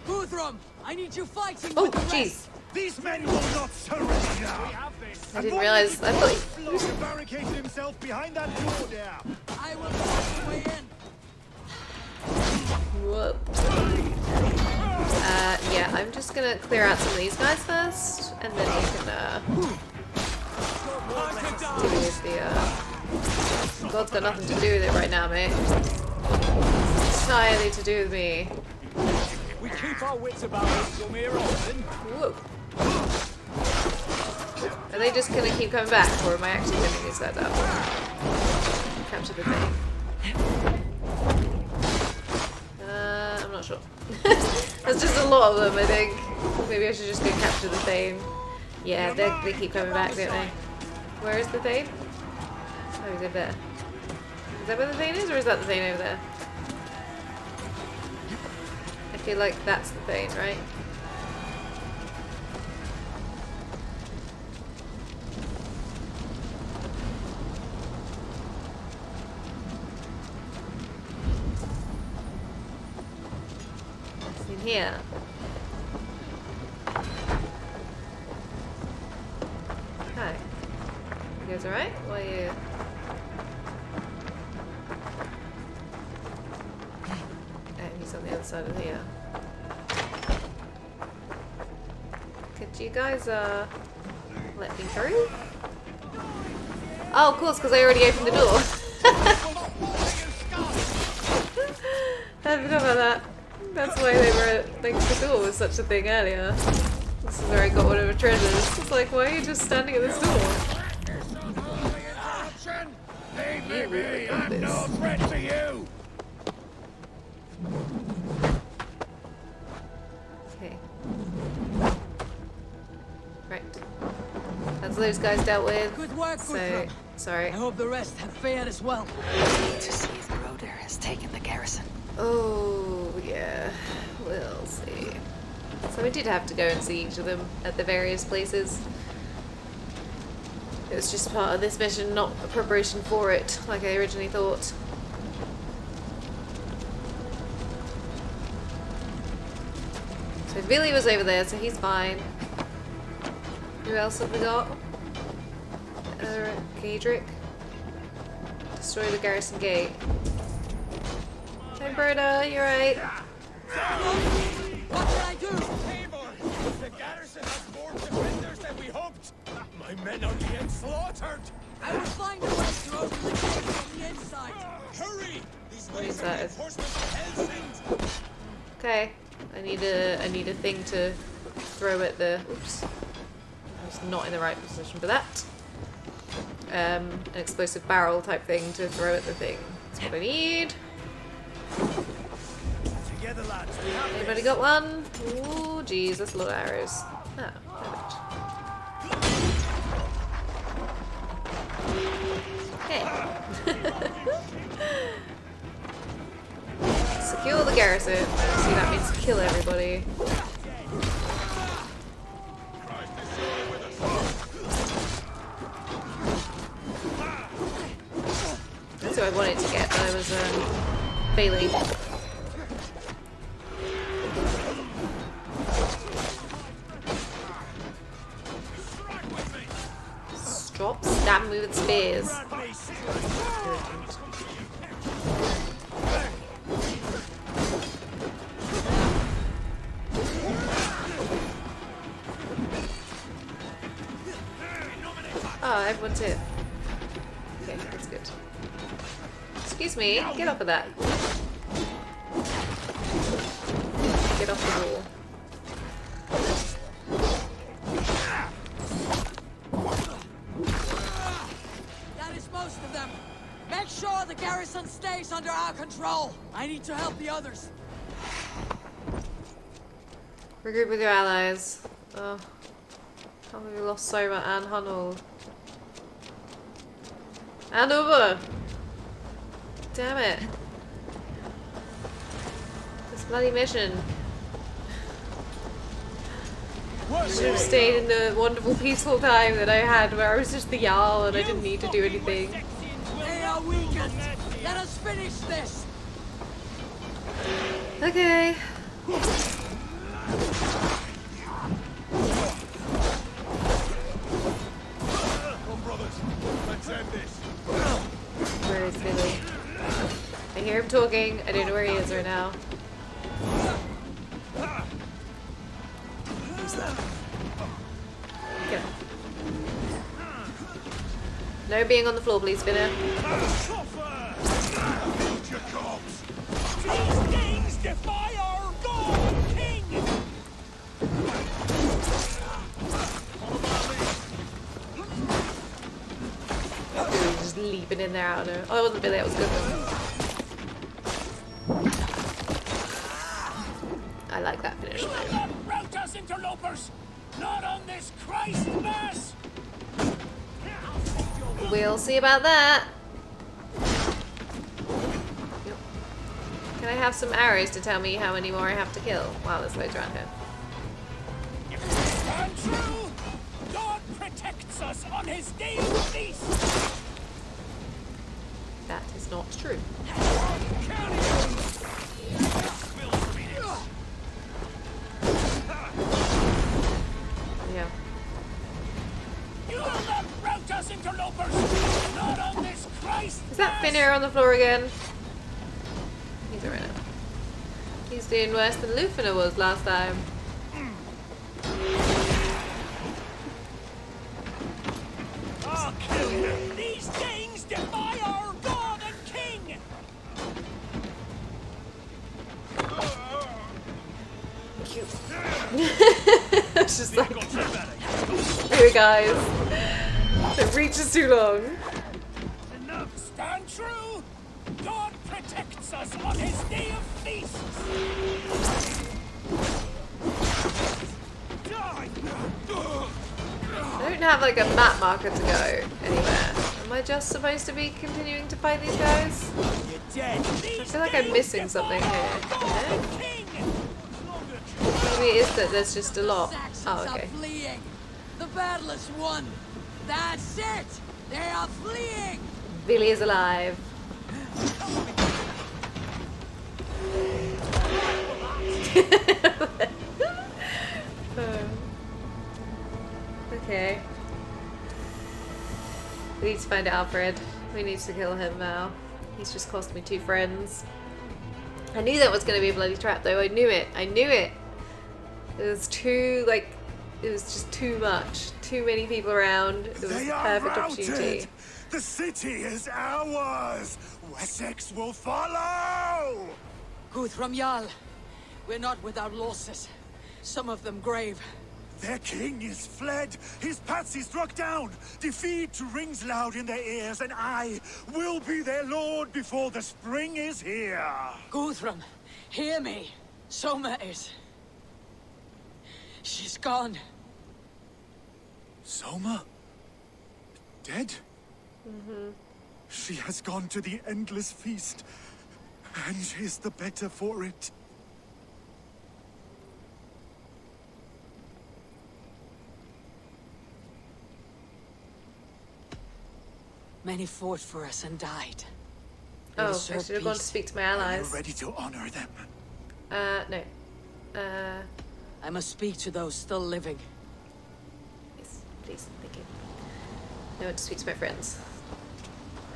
Guthrum, I need you fighting. Oh, jeez. These men will not surrender. I didn't realize. I thought he barricaded himself behind that door there. I will find the way in. Whoops. Yeah, I'm just gonna clear out some of these guys first, and then we can deal with the. God's got nothing to do with it right now, mate. It's entirely to do with me. We keep our wits about us from here on. Whoa. Are they just gonna keep coming back, or am I actually pinning these guys out? Capture the thing. I'm not sure. There's just a lot of them, I think. Maybe I should just go capture the thing. Yeah, they keep coming back, don't they? Where is the thing? Oh, he's over there. Is that where the thing is, or is that the thing over there? I feel like that's the thing, right? It's in here. Hi. You guys alright? Why are you... on the other side of here. Could you guys let me through? Oh, of course, because I already opened the door. I forgot about that. That's why they were next to the door was such a thing earlier. This is where I got one of the treasures. It's like, why are you just standing at this door? Maybe I'm no threat to you. Okay. Right. That's those guys dealt with. Good work, so, Guthrum. sorry. I hope the rest have fared as well. To see if Broder has taken the garrison. Oh, yeah. We'll see. So we did have to go and see each of them at the various places. It was just part of this mission, not a preparation for it, like I originally thought. So Billy was over there, so he's fine. Who else have we got? Gadrick. Destroy the garrison gate. Hey, Berta, you right? What can I do? The garrison has more defenders than we hoped. My men are being slaughtered. I will find a way to open the gate from the inside. Hurry! These What is men are that? reinforcements of Helsing. Okay. I need a thing to throw at the. Oops. I was not in the right position for that. An explosive barrel type thing to throw at the thing. That's what I need. Together, lads. We have Anybody got one? Ooh, geez, that's a lot of arrows. Ah, perfect. garrison. See, that means kill everybody. That's what I wanted to get, but I was failing. Stop stabbing me with spears. Oh, everyone's here. Okay, that's good. Excuse me, get off of that. Get off the wall. That is most of them. Make sure the garrison stays under our control. I need to help the others. Regroup with your allies. Oh. How have we lost Soma and Hunold? And over! Damn it. This bloody mission. Should have stayed in the wonderful peaceful time that I had where I was just the Jarl and I didn't need to do anything. They are weakened. Let us finish this. Okay. Where is Billy? I hear him talking. I don't know where he is right now. Who's that? Get up. No being on the floor, please, Spinner. These things defy our God, King! Billy just leaping in there, I don't know. Oh, it wasn't Billy, it was Guthrum. I like that finish. You will not rout us, interlopers! Not on this Christ Mass! We'll see about that. Yep. Can I have some arrows to tell me how many more I have to kill? Wow, there's loads around here. And true, God protects us on his day of feast! That is not true. Yeah. You will not rout us, interlopers! Not on this Christ! Is that Finnear on the floor again? He's alright now. He's doing worse than Lufina was last time. These things defy our God and King! It's just like, here guys, it reaches too long. Stand true! God protects us on his day of feast! I don't have like a map marker to go anywhere. Am I just supposed to be continuing to fight these guys? I feel like I'm missing something here. Maybe it is that there's just a lot. Oh, okay. Fleeing. The battle is won. That's it. They are fleeing. Billy is alive. Okay. We need to find Alfred. We need to kill him now. He's just cost me 2 friends. I knew that was going to be a bloody trap though. I knew it. I knew it. It was too, like, it was just too much. Too many people around. It was a perfect opportunity. The city is ours. Wessex will follow. Guthrum Jarl, we're not without losses. Some of them grave. Their king is fled. His patsy struck down. Defeat rings loud in their ears, and I will be their lord before the spring is here. Guthrum, hear me. Soma is... she's gone. Soma? Dead? She has gone to the endless feast. and is the better for it. Many fought for us and died. Oh, I should have gone to speak to my allies. Are you ready to honor them? No. I must speak to those still living. Yes, please, thank you. I want to speak to my friends.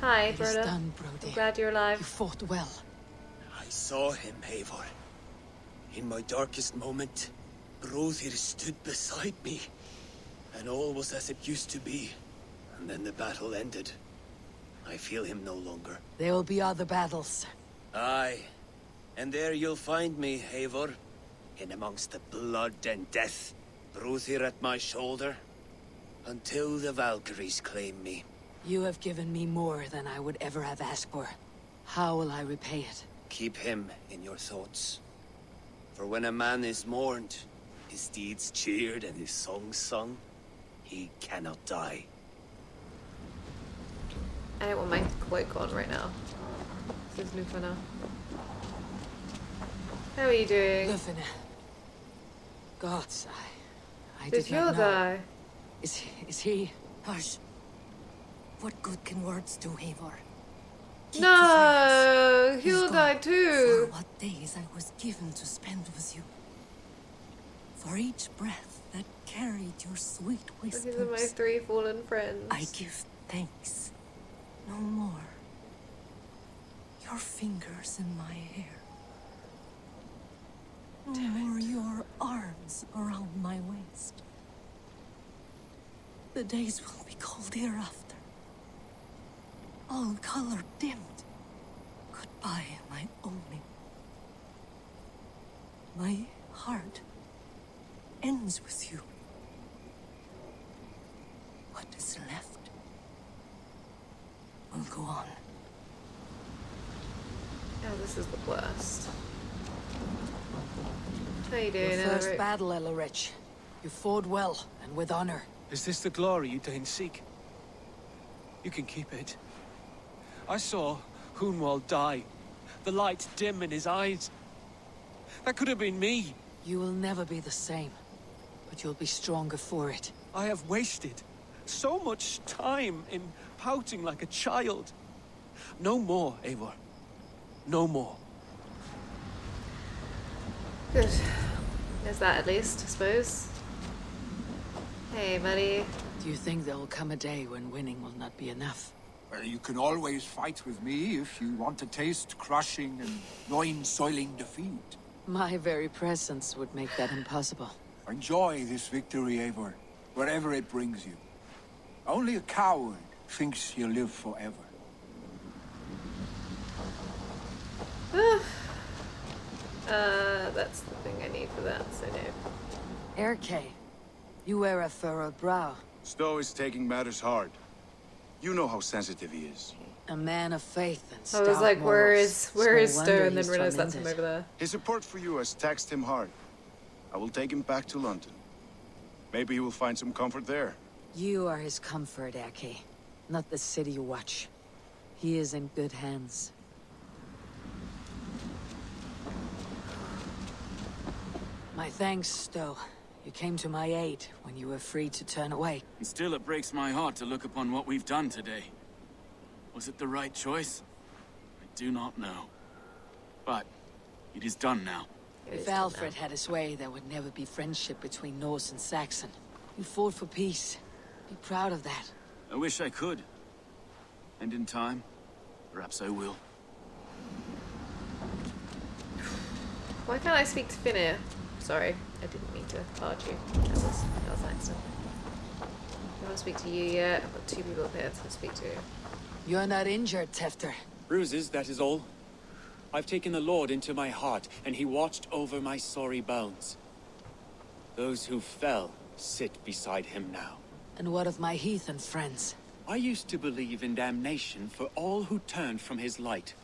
Hi, It is brother. done, Brody. I'm glad you're alive. You fought well. I saw him, Eivor. In my darkest moment, Brothir stood beside me, and all was as it used to be. And then the battle ended. I feel him no longer. There will be other battles. Aye. And there you'll find me, Eivor. In amongst the blood and death. Brothir at my shoulder. Until the Valkyries claim me. You have given me more than I would ever have asked for. How will I repay it? Keep him in your thoughts. For when a man is mourned, his deeds cheered and his songs sung, he cannot die. I don't want my cloak on right now. This is new for now. How are you doing? Listen, gods, I Did did not your know. guy? Is he? Hush. What good can words do, Eivor? No, He's he'll gone. die too. For what days I was given to spend with you. For each breath that carried your sweet These are my whispers, 3 fallen friends. I give thanks. No more. Your fingers in my hair. No more your arms around my waist. The days will be cold hereafter. All color dimmed. Goodbye, my only. My heart ends with you. What is left will go on. Oh, this is the worst. How you doing, Your first Elric? battle, Elric. You fought well and with honor. Is this the glory you deign seek? You can keep it. I saw Hunwald die. The light dim in his eyes. That could have been me. You will never be the same, but you'll be stronger for it. I have wasted so much time in pouting like a child. No more, Eivor. No more. Good. There's that at least, I suppose. Hey, buddy. Do you think there will come a day when winning will not be enough? Well, you can always fight with me if you want to taste crushing and loin-soiling defeat. My very presence would make that impossible. Enjoy this victory, Eivor, wherever it brings you. Only a coward thinks he'll live forever. That's the thing I need for that, so no. Erke, you wear a furrowed brow. Stowe is taking matters hard. You know how sensitive he is. A man of faith and I stout was like, where morals. is No Stowe? wonder And then he's realized that's him tormented. over there. His support for you has taxed him hard. I will take him back to London. Maybe he will find some comfort there. You are his comfort, Erke. Not the city you watch. He is in good hands. My thanks, Stowe. You came to my aid when you were free to turn away. And still it breaks my heart to look upon what we've done today. Was it the right choice? I do not know. But it is done now. If Alfred had his way, there would never be friendship between Norse and Saxon. You fought for peace. Be proud of that. I wish I could. And in time, perhaps I will. Why can't I speak to Finnear? Sorry, I didn't mean to barge you. That was an accident. I want to speak to you yet. I've got 2 people up here to speak to. You're not injured, Tefter. Bruises, that is all. I've taken the Lord into my heart, and he watched over my sorry bones. Those who fell sit beside him now. And what of my heathen friends? I used to believe in damnation for all who turned from his light.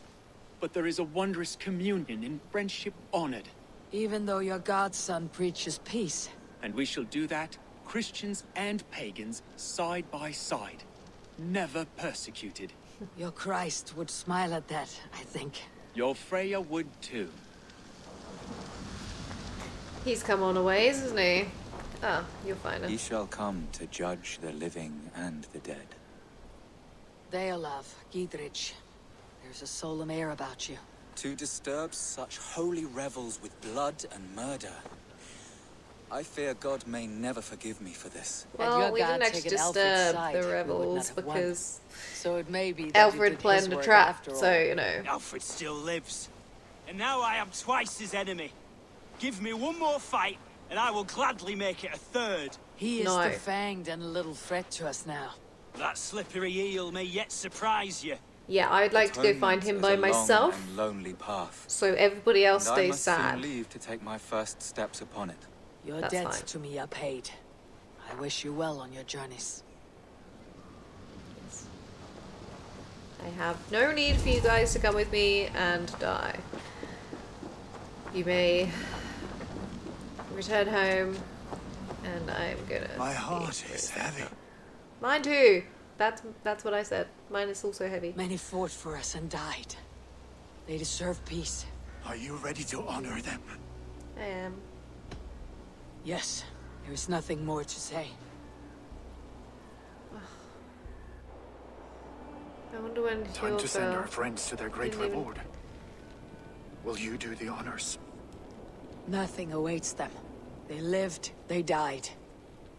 But there is a wondrous communion in friendship honored. Even though your godson preaches peace. And we shall do that, Christians and pagans, side by side. Never persecuted. Your Christ would smile at that, I think. Your Freya would too. He's come on a ways, isn't he? Ah, you'll find him. He shall come to judge the living and the dead. Deolav, Gidrich, there's a solemn air about you. To disturb such holy revels with blood and murder. I fear God may never forgive me for this. Well, we didn't actually disturb the rebels because so it may be Alfred planned a trap, so, you know. Alfred still lives. And now I am twice his enemy. Give me one more fight, and I will gladly make it a third. He is defanged and a little threat to us now. That slippery eel may yet surprise you. Yeah, I'd like to go find him by myself. Long and lonely path. So everybody else And stays I must sad. soon leave to take my first steps upon it. Your That's debts fine. to me are paid. I wish you well on your journeys. I have no need for you guys to come with me and die. You may return home, and I'm gonna. My heart is heavy. Mine too. That's what I said. Mine is also heavy. Many fought for us and died. They deserve peace. Are you ready to honor them? I am. Yes, there is nothing more to say. I wonder when Time to send our friends to their great reward. Will you do the honors? Nothing awaits them. They lived, they died.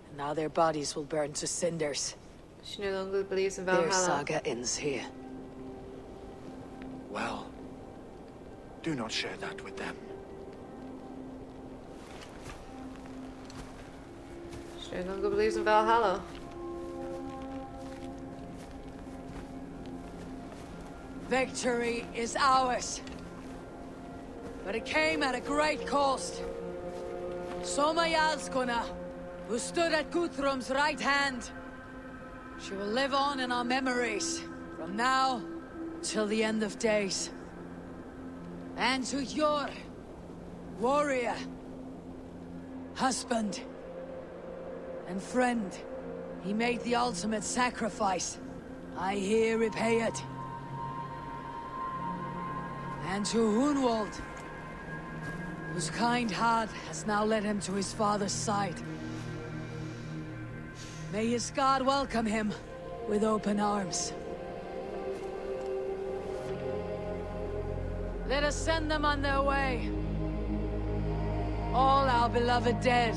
And now their bodies will burn to cinders. She no longer believes in Valhalla. Their saga ends here. Well, do not share that with them. She no longer believes in Valhalla. Victory is ours. But it came at a great cost. Soma Jarlskona, who stood at Guthrum's right hand. She will live on in our memories, from now till the end of days. And to your warrior, husband, and friend, he made the ultimate sacrifice. I here repay it. And to Hunwald, whose kind heart has now led him to his father's side. May his God welcome him with open arms. Let us send them on their way. All our beloved dead.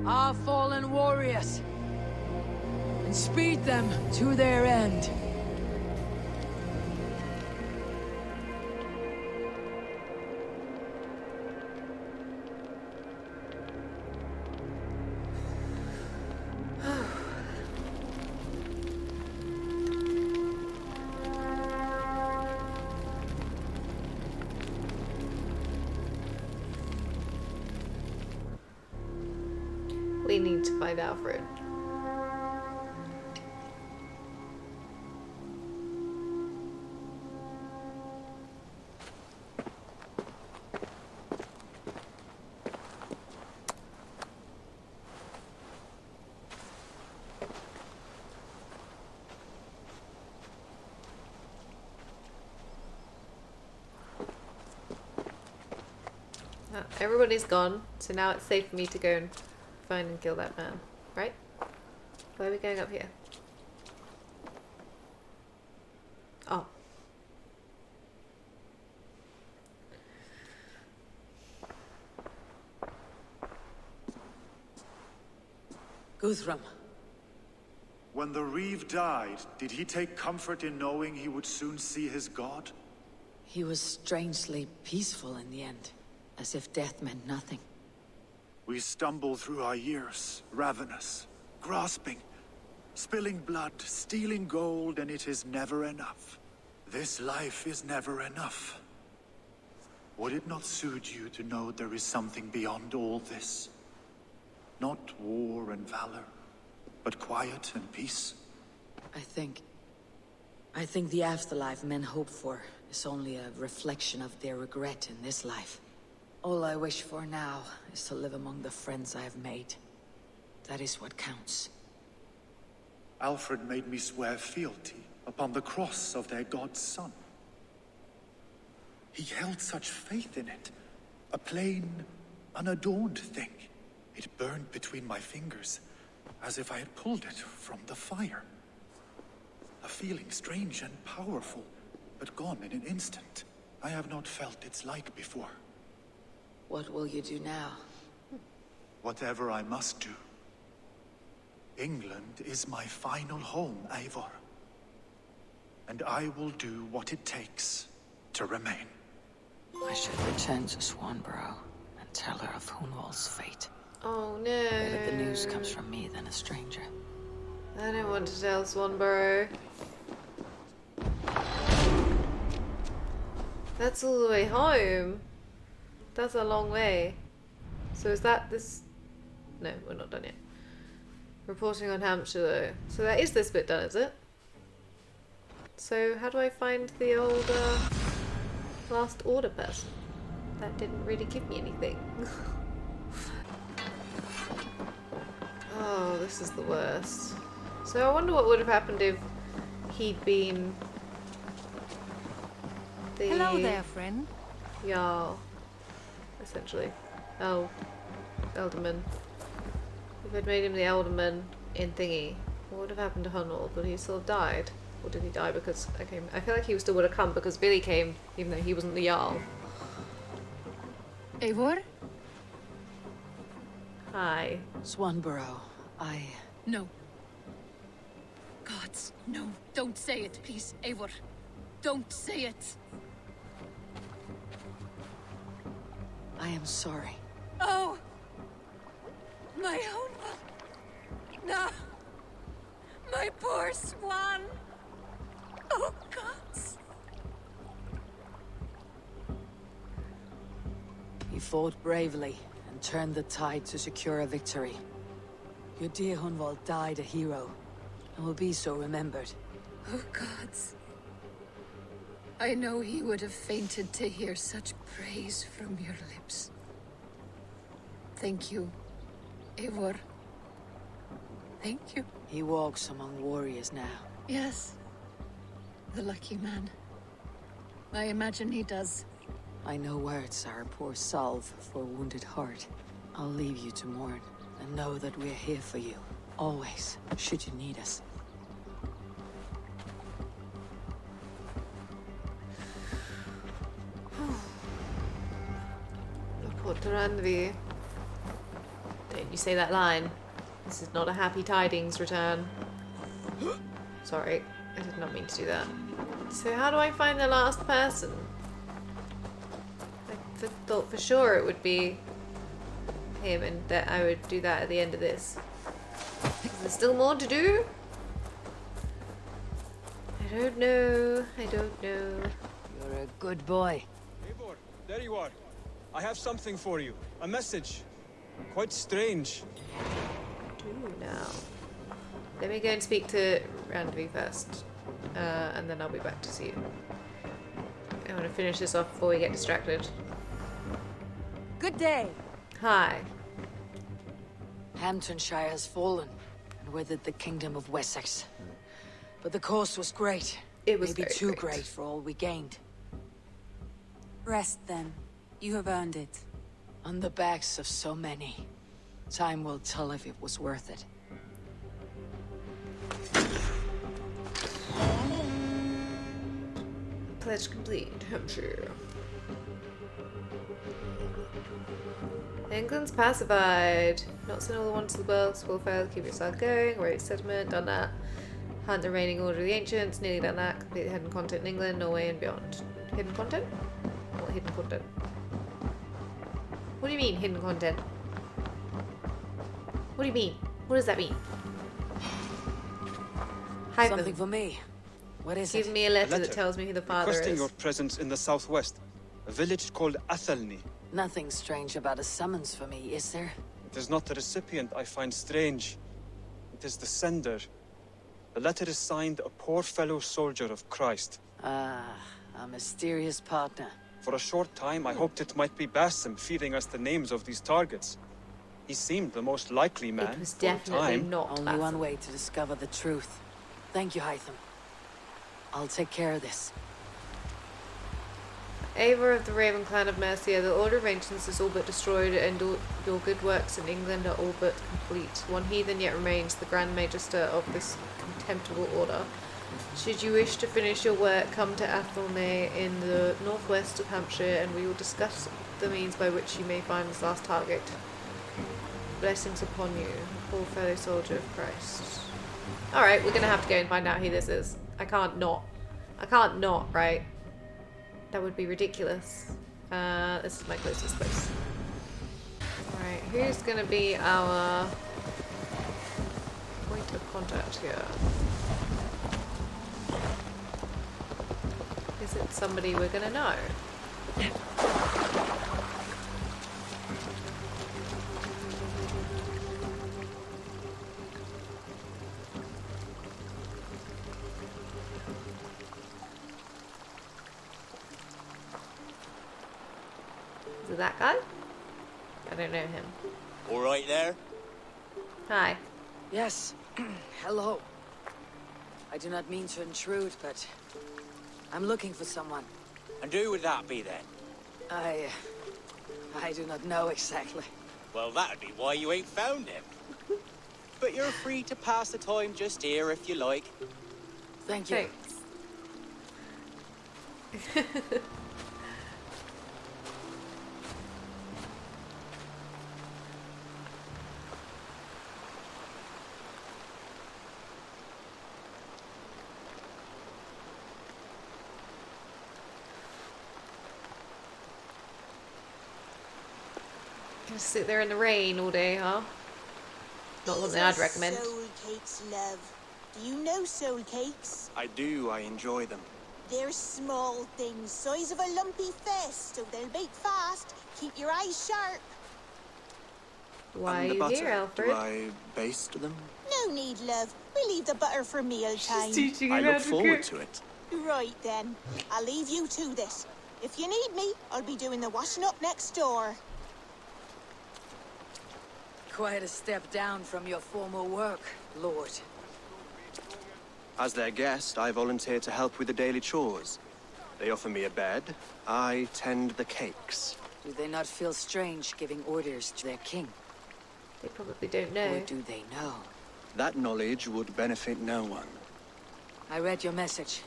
Our fallen warriors. And speed them to their end. We need to find Alfred. Everybody's gone, so now it's safe for me to go and find and kill that man, right? Why are we going up here? Oh. Guthrum. When the Reeve died, did he take comfort in knowing he would soon see his god? He was strangely peaceful in the end, as if death meant nothing. We stumble through our years, ravenous, grasping, spilling blood, stealing gold, and it is never enough. This life is never enough. Would it not suit you to know there is something beyond all this? Not war and valor, but quiet and peace? I think the afterlife men hope for is only a reflection of their regret in this life. All I wish for now is to live among the friends I have made. That is what counts. Alfred made me swear fealty upon the cross of their god's son. He held such faith in it. A plain, unadorned thing. It burned between my fingers, as if I had pulled it from the fire. A feeling strange and powerful, but gone in an instant. I have not felt its like before. What will you do now? Whatever I must do. England is my final home, Eivor. And I will do what it takes to remain. I should return to Swanborough and tell her of Hunwald's fate. Oh no. Better the news comes from me than a stranger. I don't want to tell Swanborough. That's all the way home. That's a long way. So is that this? No, we're not done yet. Reporting on Hampshire though. So that is this bit done, is it? So how do I find the old last order person? That didn't really give me anything. Oh, this is the worst. So I wonder what would have happened if he'd been the Hello there, friend. Jarl, essentially. Oh, Elderman. If I'd made him the Elderman in Thingy, what would have happened to Hunwald? Would he still have died? Or did he die because I came? I feel like he still would have come because Billy came, even though he wasn't the Jarl. Eivor? Hi. Swanborough, No. Gods, no. Don't say it, please, Eivor. Don't say it. I am sorry. Oh! My own one. No! My poor swan! Oh, gods! You fought bravely and turned the tide to secure a victory. Your dear Hunwald died a hero, and will be so remembered. Oh, gods. I know he would have fainted to hear such praise from your lips. Thank you, Eivor. Thank you. He walks among warriors now. Yes. The lucky man. I imagine he does. I know words are a poor salve for a wounded heart. I'll leave you to mourn, and know that we're here for you. Always, should you need us. Report to Randvi. Don't you say that line. This is not a happy tidings return. Sorry, I did not mean to do that. So how do I find the last person? I thought for sure it would be him and that I would do that at the end of this. Is there still more to do? I don't know. I don't know. You're a good boy. Eivor, there you are. I have something for you. A message. Quite strange. Ooh, now. Let me go and speak to Randvi first. And then I'll be back to see you. I want to finish this off before we get distracted. Good day. Hi. Hampshire has fallen, and with it the kingdom of Wessex. But the cost was great. It was maybe very too great great for all we gained. Rest then. You have earned it. On the backs of so many. Time will tell if it was worth it. Pledge complete. Hampshire. England's pacified. Not send all the wonders of the world. Will fail. Keep yourself going. Raise settlement. Done that. Hunt the reigning order of the ancients. Nearly done that. Complete the hidden content in England, Norway, and beyond. Hidden content? What hidden content? What do you mean, hidden content? What do you mean? What does that mean? Hyphen. Something for me. What is Give it? me a letter that tells me who the father Requesting is. your presence in the southwest. A village called Athelney. Nothing strange about a summons for me, is there? It is not the recipient I find strange. It is the sender. The letter is signed a poor fellow soldier of Christ. Ah, a mysterious partner. For a short time, I hoped it might be Basim feeding us the names of these targets. He seemed the most likely man. It was for a definitely time. not Only Basim. one way to discover the truth. Thank you, Hytham. I'll take care of this. Eivor of the Raven clan of Mercia, the Order of Ancients is all but destroyed, and all your good works in England are all but complete. One heathen yet remains, the Grand Magister of this contemptible order. Should you wish to finish your work, come to Athelney in the northwest of Hampshire, and we will discuss the means by which you may find this last target. Blessings upon you, poor fellow soldier of Christ. Alright, we're gonna have to go and find out who this is. I can't not, right? That would be ridiculous. This is my closest place. Alright, who's gonna be our point of contact here? Is it somebody we're gonna know? Is it that guy? I don't know him. All right there? Hi. Yes. Hello. I do not mean to intrude, but I'm looking for someone. And who would that be then? I do not know exactly. Well, that'd be why you ain't found him. But you're free to pass the time just here if you like. Thank you. Thanks. Gonna sit there in the rain all day, huh? Not something I'd recommend. Soul cakes, love. Do you know soul cakes? I do. I enjoy them. They're small things, size of a lumpy fist, so they'll bake fast. Keep your eyes sharp. Why And the are you butter, here, Alfred? do I baste them? No need, love. We leave the butter for mealtime. I look forward to it. Right then. I'll leave you to this. If you need me, I'll be doing the washing up next door. Quite a step down from your former work, Lord. As their guest, I volunteer to help with the daily chores. They offer me a bed. I tend the cakes. Do they not feel strange giving orders to their king? They probably don't know. Or do they know? That knowledge would benefit no one. I read your message.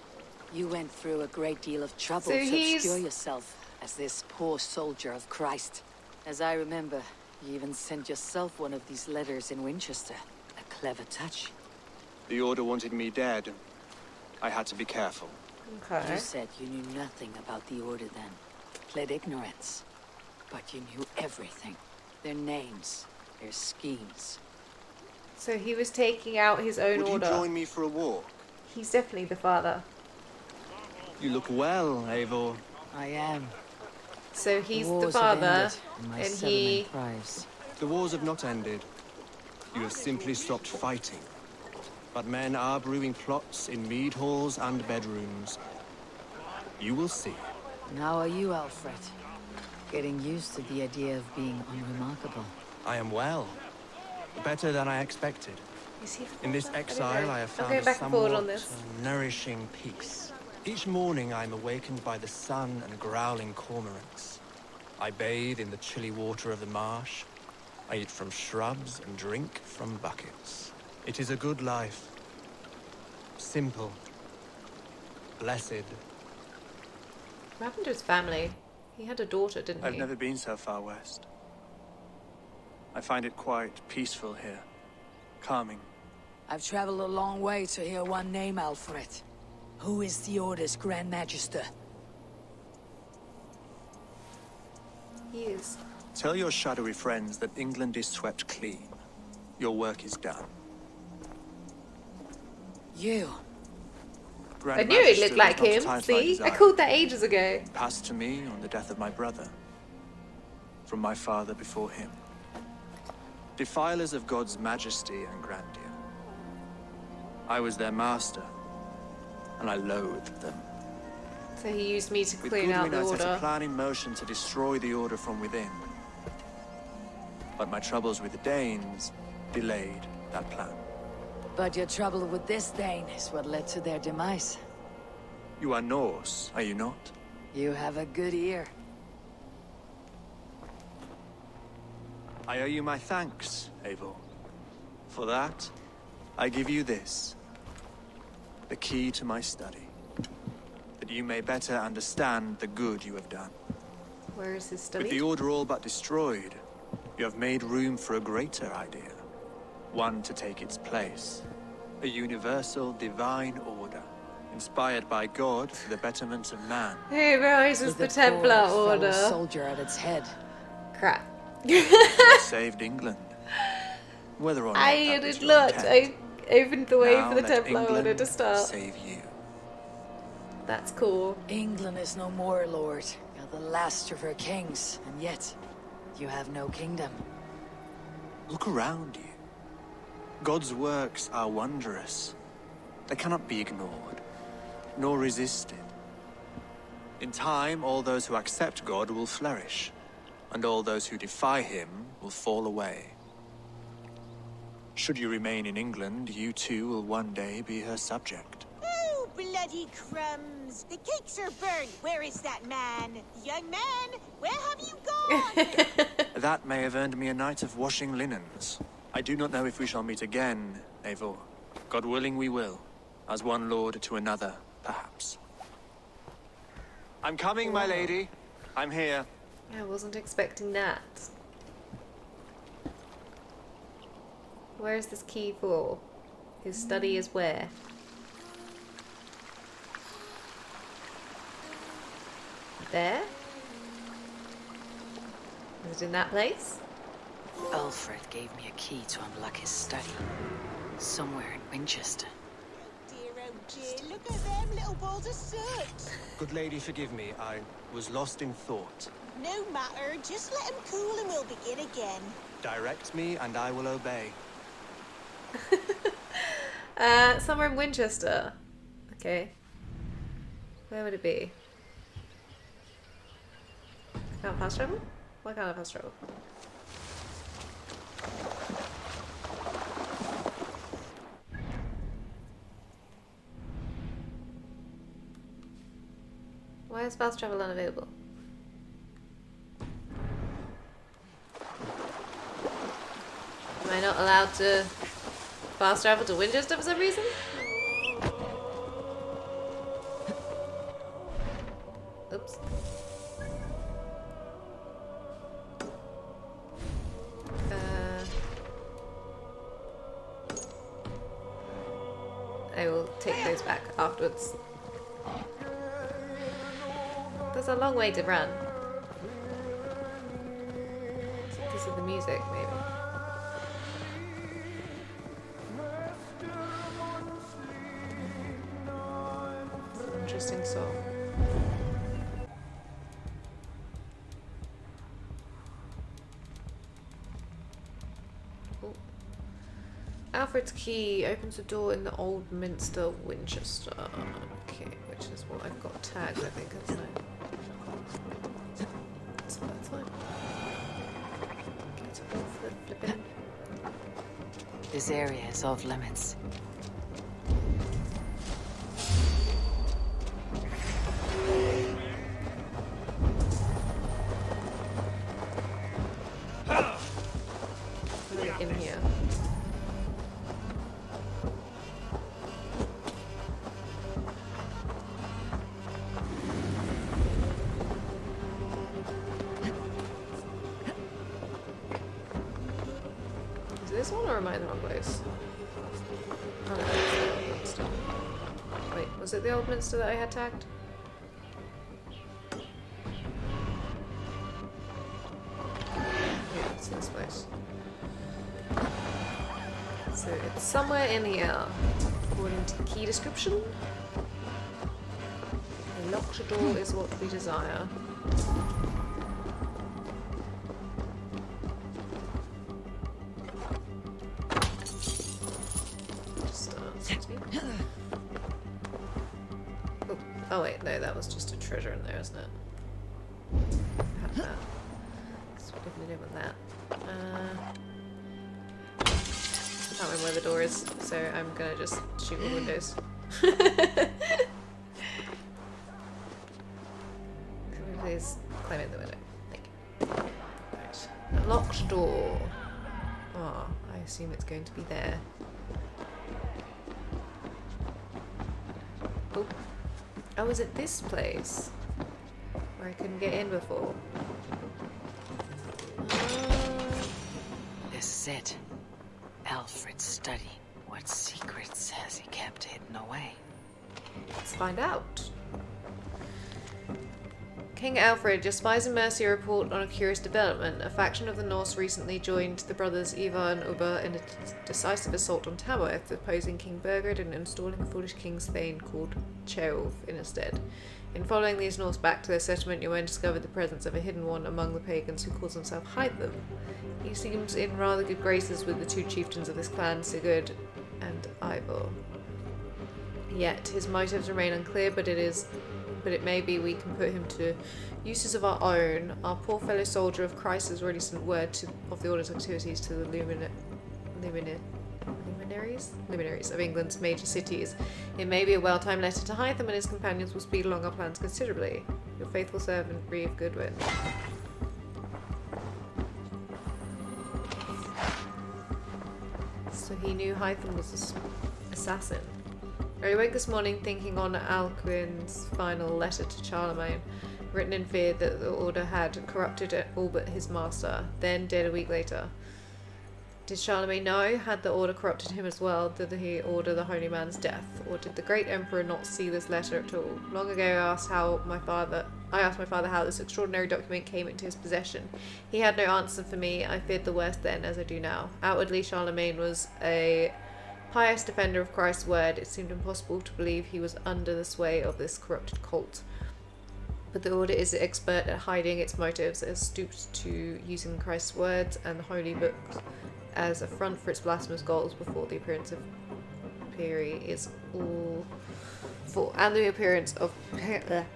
You went through a great deal of trouble So to he's- obscure yourself as this poor soldier of Christ. As I remember, you even sent yourself one of these letters in Winchester. A clever touch. The Order wanted me dead. I had to be careful. Okay. You said you knew nothing about the Order then. Pled ignorance. But you knew everything. Their names, their schemes. So he was taking out his own Would order. you join me for a walk? He's definitely the father. You look well, Eivor. I am. So he's the wars have father, ended, and my and settlement he... thrives. The wars have not ended. You have simply stopped fighting. But men are brewing plots in mead halls and bedrooms. You will see. How are you, Alfred? Getting used to the idea of being unremarkable. I am well. Better than I expected. Is he In this father? I don't exile, know. I have I'm found going a back and forward somewhat on this. nourishing peace. Each morning, I am awakened by the sun and growling cormorants. I bathe in the chilly water of the marsh. I eat from shrubs and drink from buckets. It is a good life. Simple. Blessed. What happened to his family? He had a daughter, didn't I've he? never been so far west. I find it quite peaceful here. Calming. I've traveled a long way to hear one name, Alfred. Who is the Order's Grand Magister? He is. Tell your shadowy friends that England is swept clean. Your work is done. You? I knew he looked like him. See? I called that ages ago. Passed to me on the death of my brother. From my father before him. Defilers of God's majesty and grandeur. I was their master, and I loathed them. So he used me to With clean out Guthrum, the I set a order. plan in motion to destroy the Order from within. But my troubles with the Danes delayed that plan. But your trouble with this Dane is what led to their demise. You are Norse, are you not? You have a good ear. I owe you my thanks, Eivor. For that, I give you this. The key to my study. That you may better understand the good you have done. Where is his study? With the Order all but destroyed, you have made room for a greater idea. One to take its place. A universal divine order, inspired by God for the betterment of man. Who rises the Templar Order? Soldier at its head. Crap. You saved England. Whether or not I that was did your not. intent. I opened the way Now for the let Templar Order England to start. save you. That's cool. England is no more, Lord. You're the last of her kings, and yet you have no kingdom. Look around you. God's works are wondrous. They cannot be ignored, nor resisted. In time, all those who accept God will flourish, and all those who defy him will fall away. Should you remain in England, you too will one day be her subject. Oh, bloody crumbs! The cakes are burned. Where is that man? Young man, where have you gone? That may have earned me a night of washing linens. I do not know if we shall meet again, Eivor. God willing, we will. As one lord to another, perhaps. I'm coming, my lady. I'm here. I wasn't expecting that. Where is this key for? His study is where? There? Is it in that place? Alfred gave me a key to unlock his study. Somewhere in Winchester. Dear, oh dear, look at them little balls of soot. Good lady, forgive me. I was lost in thought. No matter, just let him cool and we'll begin again. Direct me and I will obey. Somewhere in Winchester. Okay. Where would it be? Can't fast travel? Why can't I fast travel? Why is fast travel unavailable? Am I not allowed to fast travel to Winchester for some reason? Oops. I will take those back afterwards. There's a long way to run. This is the music, maybe. Interesting song. Oh. Alfred's key opens a door in the Old Minster, Winchester. Okay, which is what I've got tagged, I think, isn't it? So that's fine. Get off the flippin'. This area is off limits. In here. Is this one or am I in the wrong place? Oh, no, it's the Old Minster. Wait, was it the Old Minster that I had tagged? Yeah, it's this place. So it's somewhere in here, according to the key description. A locked door is what we desire. Just, excuse me. Oh wait, no, that was just a treasure in there, isn't it? Have that. That's what we did with that. I can't remember where the door is, so I'm gonna just shoot the windows. Please climb in the window. Thank you. Right. A locked door. Ah, I assume it's going to be there. Oh. Oh, is it this place? Where I couldn't get in before? This is it. Alfred's study. What secrets has he kept hidden away? Let's find out. King Alfred, your spies in Mercia report on a curious development. A faction of the Norse recently joined the brothers Eivor and Ubba in a decisive assault on Tamworth, deposing King Burgred and installing a foolish king's thane called Ceolf in his stead. In following these Norse back to their settlement, your men discovered the presence of a hidden one among the pagans who calls himself Hytham. He seems in rather good graces with the two chieftains of this clan, Sigurd and Eivor. Yet his motives remain unclear, but it may be we can put him to uses of our own. Our poor fellow soldier of Christ has already sent word of the Order's activities to the luminaries of England's major cities. It may be a well-timed letter to Hytham, and his companions will speed along our plans considerably. Your faithful servant, Reeve Goodwin. So he knew Hytham was an assassin. I awoke this morning thinking on Alcuin's final letter to Charlemagne, written in fear that the Order had corrupted all but his master, then dead a week later. Did Charlemagne know? Had the Order corrupted him as well? Did he order the holy man's death? Or did the great emperor not see this letter at all? Long ago I asked my father how this extraordinary document came into his possession. He had no answer for me. I feared the worst then, as I do now. Outwardly, Charlemagne was a pious defender of Christ's word. It seemed impossible to believe he was under the sway of this corrupted cult. But the Order is expert at hiding its motives. It has stooped to using Christ's words and the holy books as a front for its blasphemous goals before the appearance of piety is all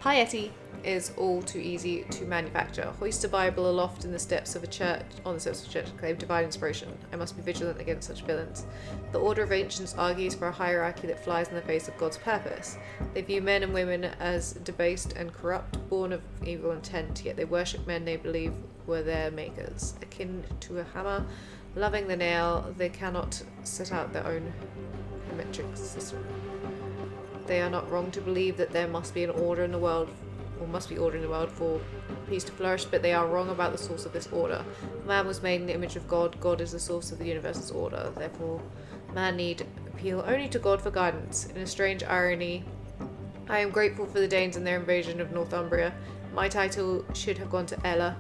piety is all too easy to manufacture. Hoist a Bible aloft in the steps of a church, on the steps of a church, claim divine inspiration. I must be vigilant against such villains. The Order of Ancients argues for a hierarchy that flies in the face of God's purpose. They view men and women as debased and corrupt, born of evil intent, yet they worship men they believe were their makers. Akin to a hammer, loving the nail, they cannot set out their own metric system. They are not wrong to believe that there must be an order in the world, or must be order in the world for peace to flourish, but they are wrong about the source of this order. Man was made in the image of God. God is the source of the universe's order. Therefore, man need appeal only to God for guidance. In a strange irony, I am grateful for the Danes and their invasion of Northumbria. My title should have gone to Ella.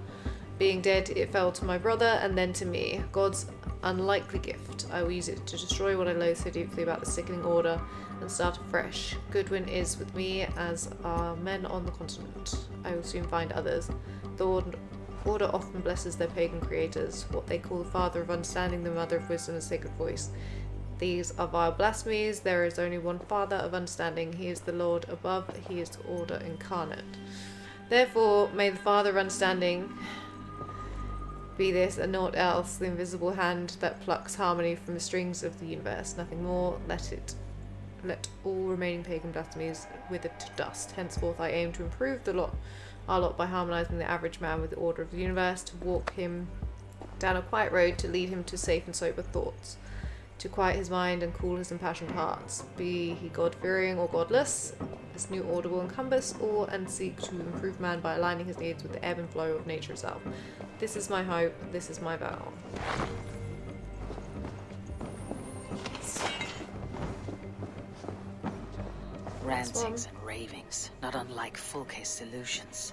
Being dead, it fell to my brother and then to me. God's unlikely gift. I will use it to destroy what I loathe so deeply about the sickening order and start afresh. Goodwin is with me, as are men on the continent. I will soon find others. The Order often blesses their pagan creators, what they call the father of understanding, the mother of wisdom, and sacred voice. These are vile blasphemies. There is only one father of understanding. He is the Lord above. He is the Order incarnate. Therefore, may the father of understanding be this and naught else, the invisible hand that plucks harmony from the strings of the universe. Nothing more. Let all remaining pagan blasphemies wither to dust. Henceforth I aim to improve our lot by harmonizing the average man with the order of the universe, to walk him down a quiet road, to lead him to safe and sober thoughts, to quiet his mind and cool his impassioned hearts. Be he God-fearing or godless, this new order will encompass all and seek to improve man by aligning his needs with the ebb and flow of nature itself. This is my hope, this is my vow. Rantings and ravings, not unlike Fulke's delusions.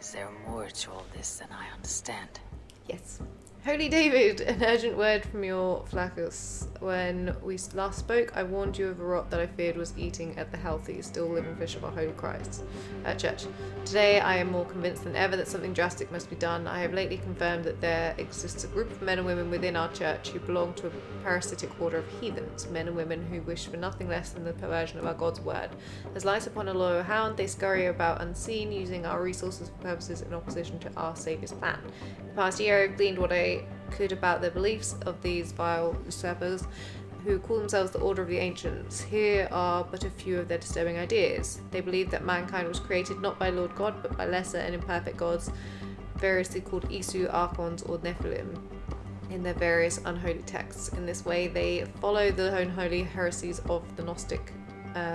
Is there more to all this than I understand? Yes. Holy David, an urgent word from your Flaccus. When we last spoke, I warned you of a rot that I feared was eating at the healthy, still living fish of our Holy Christ at church. Today, I am more convinced than ever that something drastic must be done. I have lately confirmed that there exists a group of men and women within our church who belong to a parasitic order of heathens, men and women who wish for nothing less than the perversion of our God's word. As light upon a loyal hound, they scurry about unseen, using our resources for purposes in opposition to our Saviour's plan. The past year, I've gleaned what I could about the beliefs of these vile usurpers, who call themselves the Order of the Ancients. Here are but a few of their disturbing ideas. They believe that mankind was created not by Lord God, but by lesser and imperfect gods, variously called Isu, Archons, or Nephilim, in their various unholy texts. In this way, they follow the unholy heresies of the Gnostic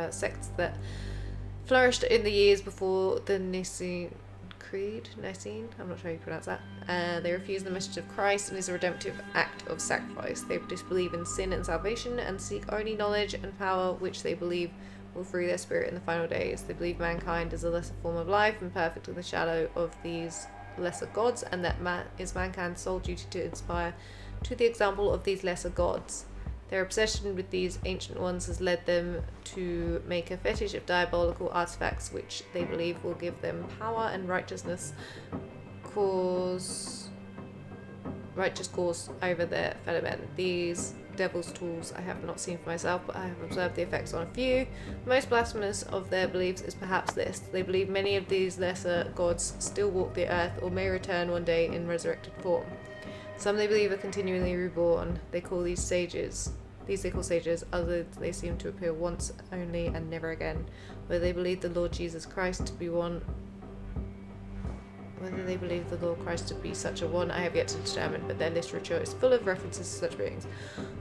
sects that flourished in the years before the Nicene Creed. Nicene? I'm not sure how you pronounce that. They refuse the message of Christ and his redemptive act of sacrifice. They disbelieve in sin and salvation and seek only knowledge and power, which they believe will free their spirit in the final days. They believe mankind is a lesser form of life and perfect in the shadow of these lesser gods, and that is mankind's sole duty to inspire to the example of these lesser gods. Their obsession with these ancient ones has led them to make a fetish of diabolical artifacts which they believe will give them power and righteous course over their fellow men. These devil's tools I have not seen for myself, but I have observed the effects on a few. The most blasphemous of their beliefs is perhaps this: they believe many of these lesser gods still walk the earth or may return one day in resurrected form. Some they believe are continually reborn. They call these sages. These they call sages. Others they seem to appear once only and never again. Whether they believe the Lord Jesus Christ to be one, whether they believe the Lord Christ to be such a one, I have yet to determine. But their literature is full of references to such beings.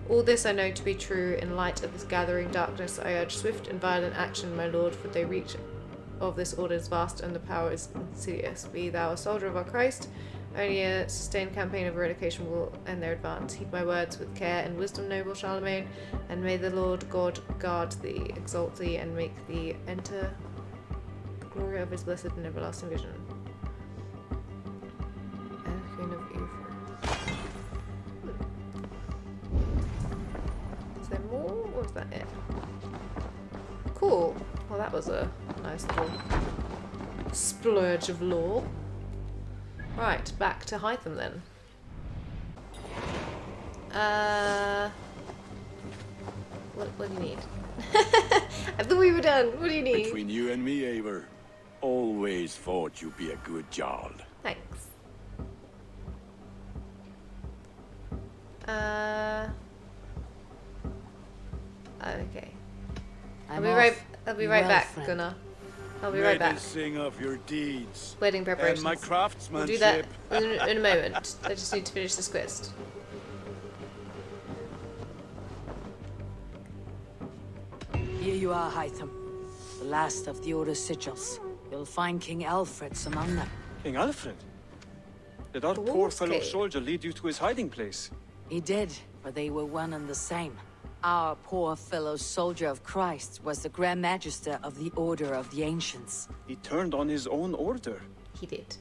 All this I know to be true. In light of this gathering darkness, I urge swift and violent action, my lord, for the reach of this order is vast and the power is insidious. Be thou a soldier of our Christ. Only a sustained campaign of eradication will end their advance. Heed my words with care and wisdom, noble Charlemagne, and may the Lord God guard thee, exalt thee, and make thee enter the glory of his blessed and everlasting vision. Queen of Eivor. Is there more, or is that it? Cool. Well, that was a nice little splurge of lore. Right, back to Hytham then. What do you need? I thought we were done. What do you need? Between you and me, Eivor, always thought you'd be a good Jarl. Thanks. Okay. I'll be right back, Gunnar. I'll be right back. Sing of your deeds. Wedding preparations. And my craftsmanship. We'll do that in a moment. I just need to finish this quest. Here you are, Hytham. The last of the Order's sigils. You'll find King Alfred's among them. King Alfred? Did our poor fellow soldier lead you to his hiding place? He did, but they were one and the same. Our poor fellow soldier of Christ was the Grand Magister of the Order of the Ancients. He turned on his own order. He did.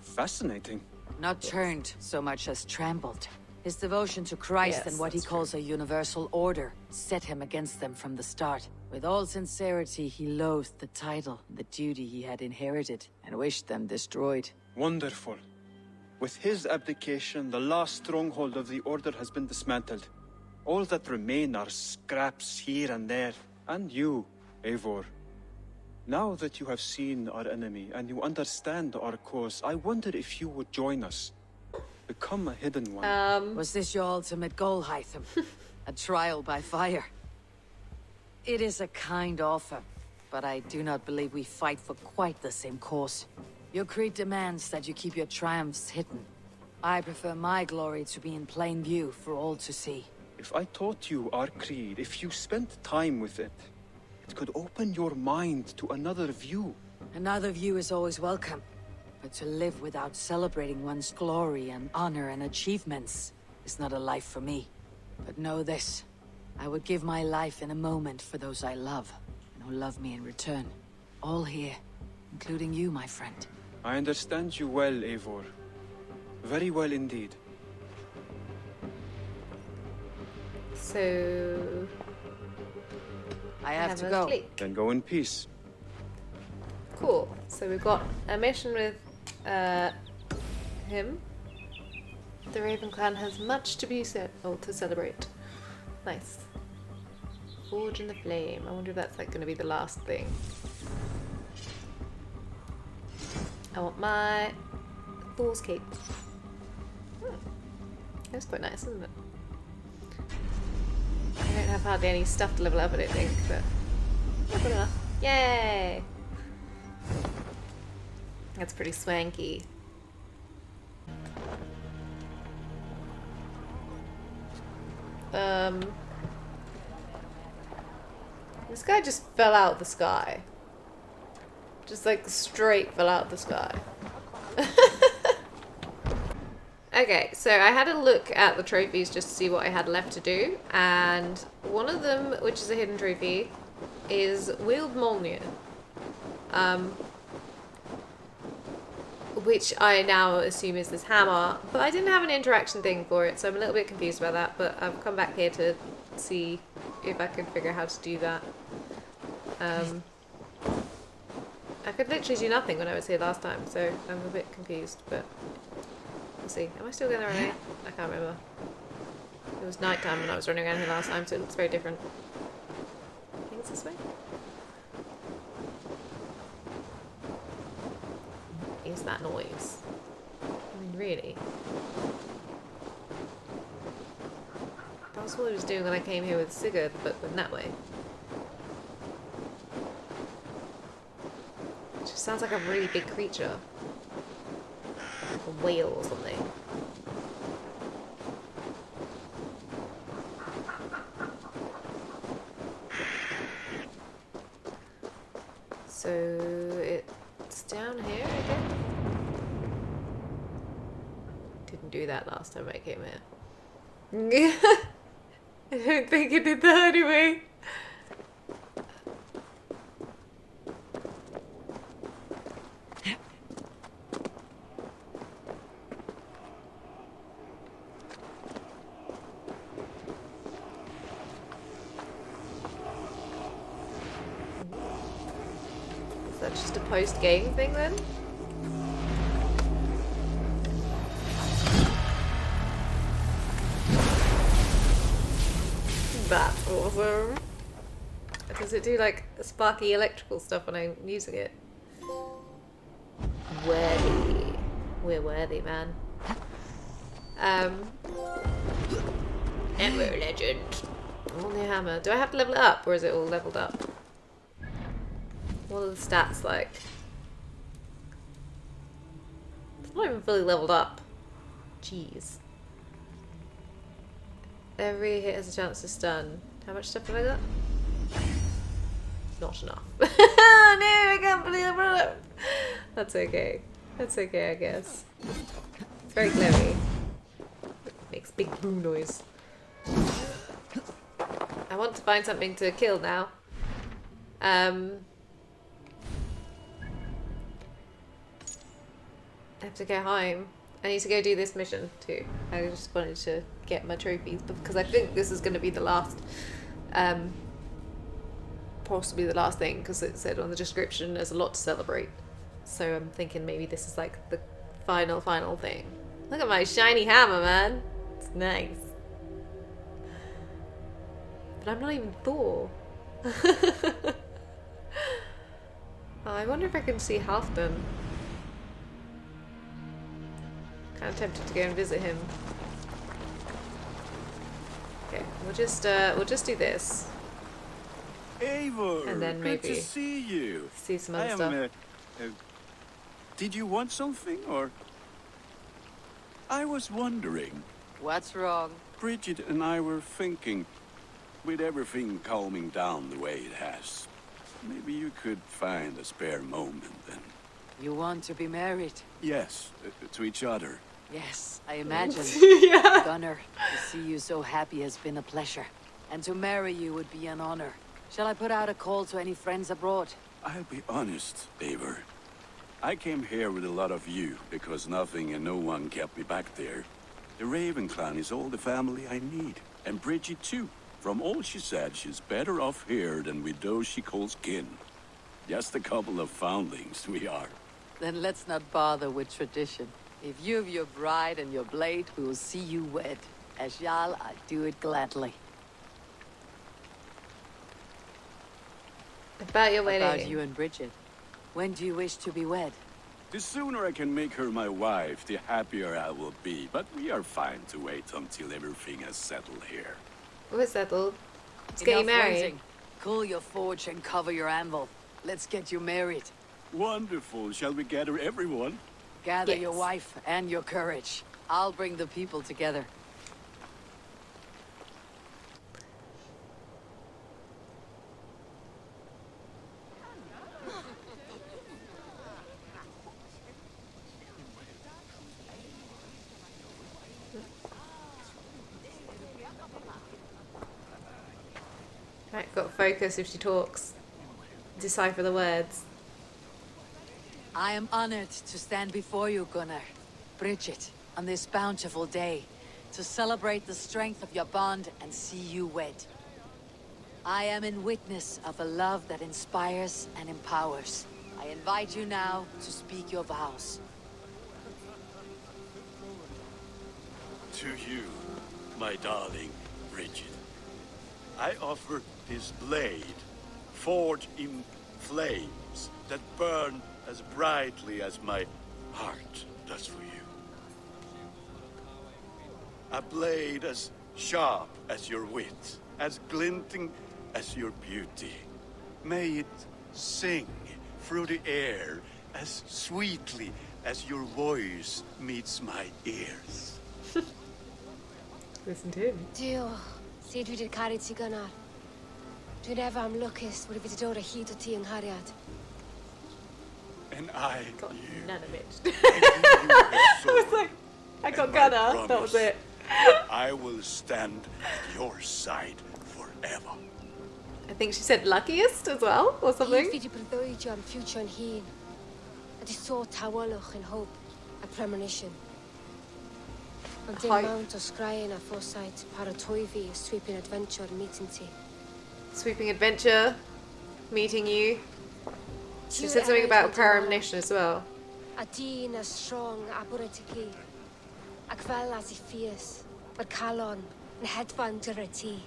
Fascinating. Not turned so much as trampled. His devotion to Christ and what he calls a universal order set him against them from the start. With all sincerity, he loathed the title, the duty he had inherited, and wished them destroyed. Wonderful. With his abdication, the last stronghold of the Order has been dismantled. All that remain are scraps here and there. And you, Eivor. Now that you have seen our enemy and you understand our cause, I wonder if you would join us. Become a hidden one. Was this your ultimate goal, Hytham? A trial by fire? It is a kind offer, but I do not believe we fight for quite the same cause. Your creed demands that you keep your triumphs hidden. I prefer my glory to be in plain view for all to see. If I taught you our creed, if you spent time with it, it could open your mind to another view. Another view is always welcome. But to live without celebrating one's glory and honor and achievements is not a life for me. But know this, I would give my life in a moment for those I love, and who love me in return. All here, including you, my friend. I understand you well, Eivor. Very well indeed. So... I have to go. Sleep. Then go in peace. Cool. So we've got a mission with him. The Raven Clan has much to be to celebrate. Nice. Forge in the Flame. I wonder if that's like going to be the last thing. I want my Thor's cape. That's quite nice, isn't it? I don't have hardly any stuff to level up, I don't think, but good enough. Yay! That's pretty swanky. This guy just fell out of the sky. Just like straight fell out of the sky. Okay, so I had a look at the trophies just to see what I had left to do, and one of them, which is a hidden trophy, is Wield Mjolnir. Which I now assume is this hammer, but I didn't have an interaction thing for it, so I'm a little bit confused about that, but I've come back here to see if I can figure out how to do that. I could literally do nothing when I was here last time, so I'm a bit confused, but we'll see. Am I still going the right way? I can't remember. It was nighttime when I was running around here last time, so it looks very different. I think it's this way? What is that noise? I mean, really? That's what I was doing when I came here with Sigurd, but in that way. It just sounds like a really big creature. Like a whale or something. So it's down here again? Didn't do that last time I came here. I don't think it did that anyway. Is that just a post-game thing then? That's awesome. Does it do like sparky electrical stuff when I'm using it? Worthy. We're worthy, man. Ember Legend. All new hammer. Do I have to level it up or is it all leveled up? What are the stats like? It's not even fully leveled up. Jeez. Every hit has a chance to stun. How much stuff have I got? Not enough. No, I can't believe I brought it up. That's okay. That's okay, I guess. It's very clever. Makes big boom noise. I want to find something to kill now. I have to go home. I need to go do this mission too. I just wanted to get my trophies because I think this is going to be the last, possibly the last thing because it said on the description there's a lot to celebrate. So I'm thinking maybe this is like the final thing. Look at my shiny hammer, man. It's nice. But I'm not even Thor. Oh, I wonder if I can see Halfdan. Kind of tempted to go and visit him. Okay, we'll just do this. Eivor, and then maybe good to see you. See some other stuff. Did you want something, or? I was wondering. What's wrong? Bridget and I were thinking, with everything calming down the way it has, maybe you could find a spare moment then. You want to be married? Yes, to each other. Yes, I imagine. Yeah. Gunnar, to see you so happy has been a pleasure. And to marry you would be an honor. Shall I put out a call to any friends abroad? I'll be honest, Eivor. I came here with a lot of you, because nothing and no one kept me back there. The Raven clan is all the family I need. And Bridget too. From all she said, she's better off here than with those she calls kin. Just a couple of foundlings, we are. Then let's not bother with tradition. If you have your bride and your blade, we will see you wed. As Jarl, I do it gladly. About your wedding. About you and Bridget. When do you wish to be wed? The sooner I can make her my wife, the happier I will be. But we are fine to wait until everything has settled here. We're settled. Let's get you married. Waiting. Cool your forge and cover your anvil. Let's get you married. Wonderful. Shall we gather everyone? Gather your wife and your courage. I'll bring the people together. Right, got to focus if she talks. Decipher the words. I am honored to stand before you, Gunnar, Bridget, on this bountiful day, to celebrate the strength of your bond and see you wed. I am in witness of a love that inspires and empowers. I invite you now to speak your vows. To you, my darling Bridget, I offer this blade, forged in flames that burn as brightly as my heart does for you. A blade as sharp as your wit, as glinting as your beauty. May it sing through the air as sweetly as your voice meets my ears. Listen to him. Dio, see du did carry to Gunnar. Du never am Lucas, would have done a heat of tea and Harriet. And I got you. none of it. I was like, I got Gunnar. That was it. I will stand at your side forever. I think she said luckiest as well, or something. He did John future and he. It is so tawalach and hope, a premonition. And the amount of scrying at foresight, paratoivi, sweeping adventure, meeting tea. Sweeping adventure, meeting you. She said something about a premonition as well. A dyn as strong aburatiki. Ac fel as I fierce, but calon, and headband to tea.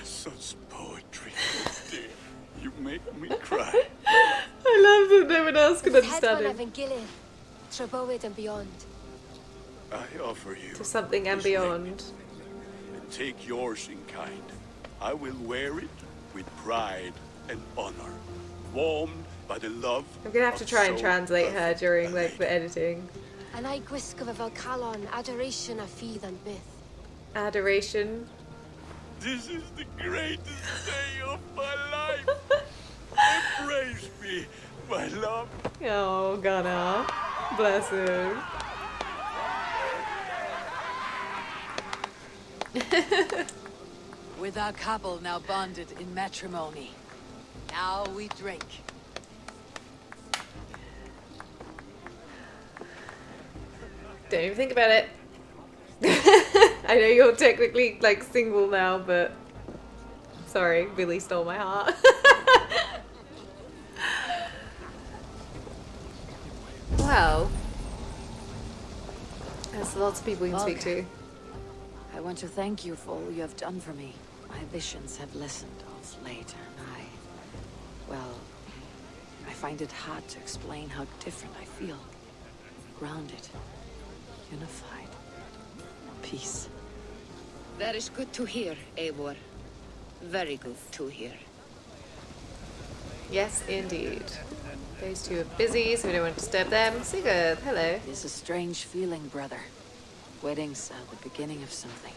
Such poetry, dear. You make me cry. I love that no one else can understand it. Headband Gilly, Treboid and beyond. I offer you To something and beyond. and take yours in kind. I will wear it with pride and honor, warmed by the love. I'm gonna have to try and so translate her during like the editing. And I gwisg of a calon, adoration of feed and bith. Adoration. This is the greatest day of my life. Embrace me, my love. Oh, Gunnar. Bless him. With our couple now bonded in matrimony, now we drink. Don't even think about it. I know you're technically like single now, but sorry, Billy stole my heart. Wow. There's lots of people you can speak to. I want to thank you for all you have done for me. My visions have lessened of late, and I find it hard to explain how different I feel. Grounded, unified, peace. That is good to hear, Eivor. Very good to hear. Yes, indeed. Those two are busy, so we don't want to disturb them. Sigurd, hello. It's a strange feeling, brother. Weddings are the beginning of something.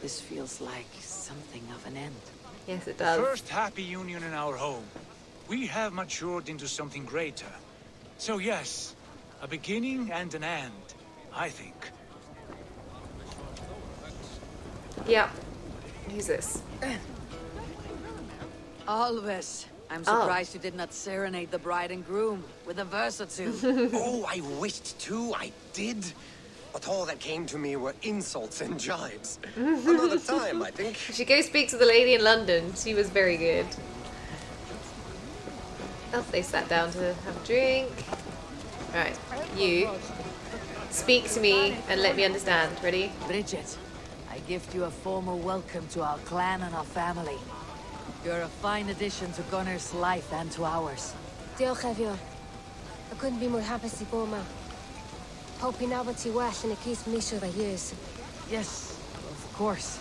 This feels like something of an end. Yes, it does. First happy union in our home. We have matured into something greater. So yes, a beginning and an end, I think. Yeah. Who's this? Always. I'm surprised you did not serenade the bride and groom with a verse or two. Oh, I wished to, I did. But all that came to me were insults and jibes. Another time, I think. You should go speak to the lady in London. She was very good. Oh, they sat down to have a drink. Right, you. Speak to me and let me understand. Ready? Bridget, I gift you a formal welcome to our clan and our family. You're a fine addition to Gunnar's life and to ours. Diolch, Eivor. I couldn't be more happy to go, ma. Hoping now what you well and it keeps me sure that years. Yes, of course.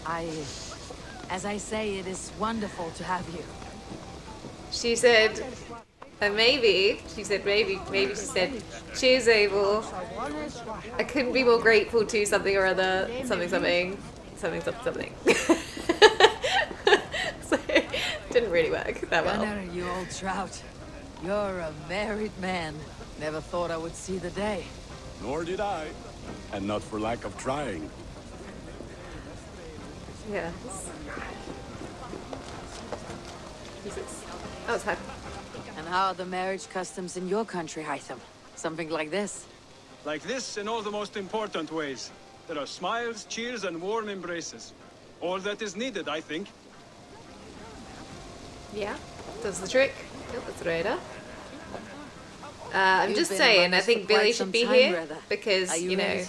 As I say, it is wonderful to have you. She said, maybe. She said, maybe she said, cheers, Eivor. I couldn't be more grateful to something or other. Something. So, it didn't really work that well. Gunnar, you old trout. You're a married man. Never thought I would see the day. Nor did I. And not for lack of trying. Yes. Jesus. Oh, it's happening. And how are the marriage customs in your country, Hytham? Something like this? Like this in all the most important ways. There are smiles, cheers, and warm embraces. All that is needed, I think. Yeah, does the trick. Oh, that's Rhaegar. I'm just saying, I think Billy should be here because, you know,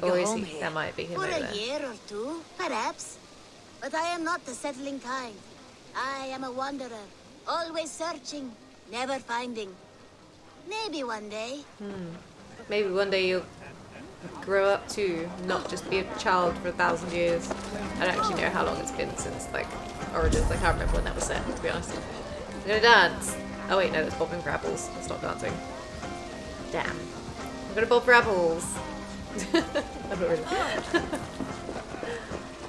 or is he? That might be him For over a there. year or two, perhaps. But I am not the settling kind. I am a wanderer, always searching, never finding. Maybe one day. Maybe one day you'll grow up to not just be a child for 1,000 years. I don't actually know how long it's been since, like, Origins. I can't remember when that was set, to be honest. I'm gonna dance. Oh wait, no, that's bobbing for apples. Let's stop dancing. Damn. I'm gonna bob for apples. I'm not really.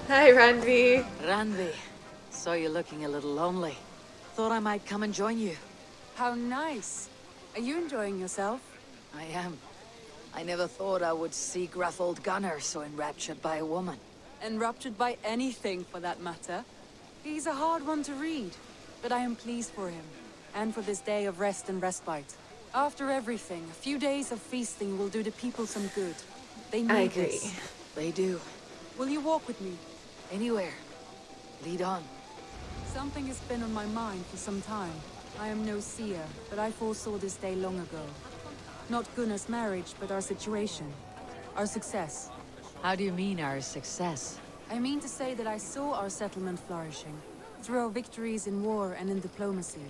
Hi, Randy. Randy, saw you looking a little lonely. Thought I might come and join you. How nice. Are you enjoying yourself? I am. I never thought I would see gruff old Gunnar so enraptured by a woman. Enraptured by anything, for that matter. He's a hard one to read, but I am pleased for him, and for this day of rest and respite. After everything, a few days of feasting will do the people some good. They need I agree. this. They do. Will you walk with me? Anywhere. Lead on. Something has been on my mind for some time. I am no seer, but I foresaw this day long ago. Not Gunnar's marriage, but our situation. Our success. How do you mean our success? I mean to say that I saw our settlement flourishing, through our victories in war and in diplomacy.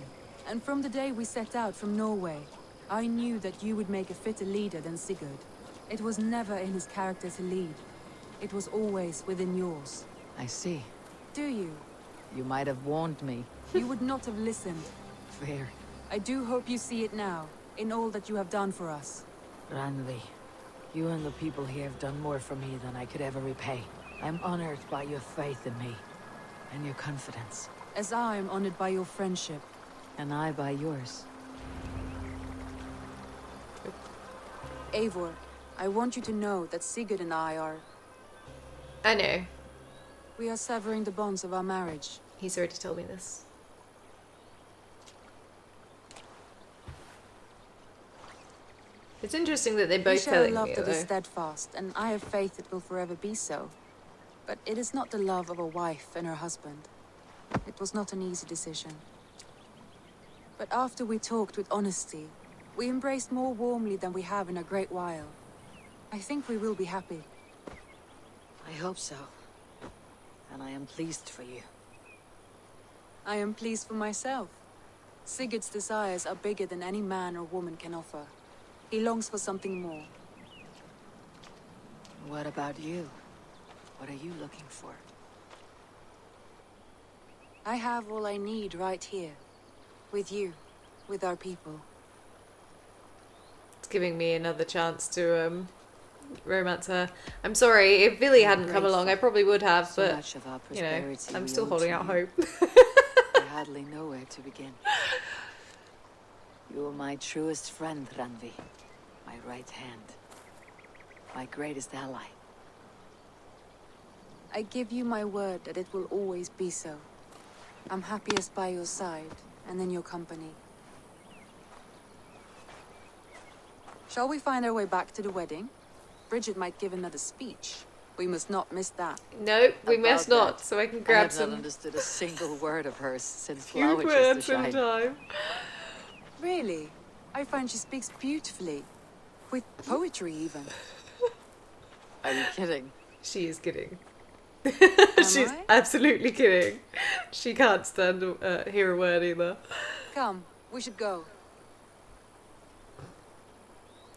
And from the day we set out from Norway, I knew that you would make a fitter leader than Sigurd. It was never in his character to lead. It was always within yours. I see. Do you? You might have warned me. You would not have listened. Fair. I do hope you see it now, in all that you have done for us. Ranvi, you and the people here have done more for me than I could ever repay. I'm honored by your faith in me, and your confidence. As I am honored by your friendship. And I by yours. Eivor, I want you to know that Sigurd and I are... I know. We are severing the bonds of our marriage. He's already told me this. It's interesting that they're both telling me love it, that is though. steadfast, and I have faith it will forever be so. But it is not the love of a wife and her husband. It was not an easy decision. But after we talked with honesty, we embraced more warmly than we have in a great while. I think we will be happy. I hope so. And I am pleased for you. I am pleased for myself. Sigurd's desires are bigger than any man or woman can offer. He longs for something more. What about you? What are you looking for? I have all I need right here. With you. With our people. It's giving me another chance to romance her. I'm sorry, if Billy hadn't come along, I probably would have, So but much of our you know, prosperity I'm we still owe holding to out you. hope. I hardly know where to begin. You are my truest friend, Ranvi. My right hand. My greatest ally. I give you my word that it will always be so. I'm happiest by your side, and in your company. Shall we find our way back to the wedding? Bridget might give another speech. We must not miss that. No, we must About not, that, so I can I grab have some not understood a single word of hers since few flowers words to at a shine. time. Really? I find she speaks beautifully. With poetry, even. Are you kidding? She is kidding. Am She's I? absolutely kidding. She can't stand hear a word either. Come, we should go.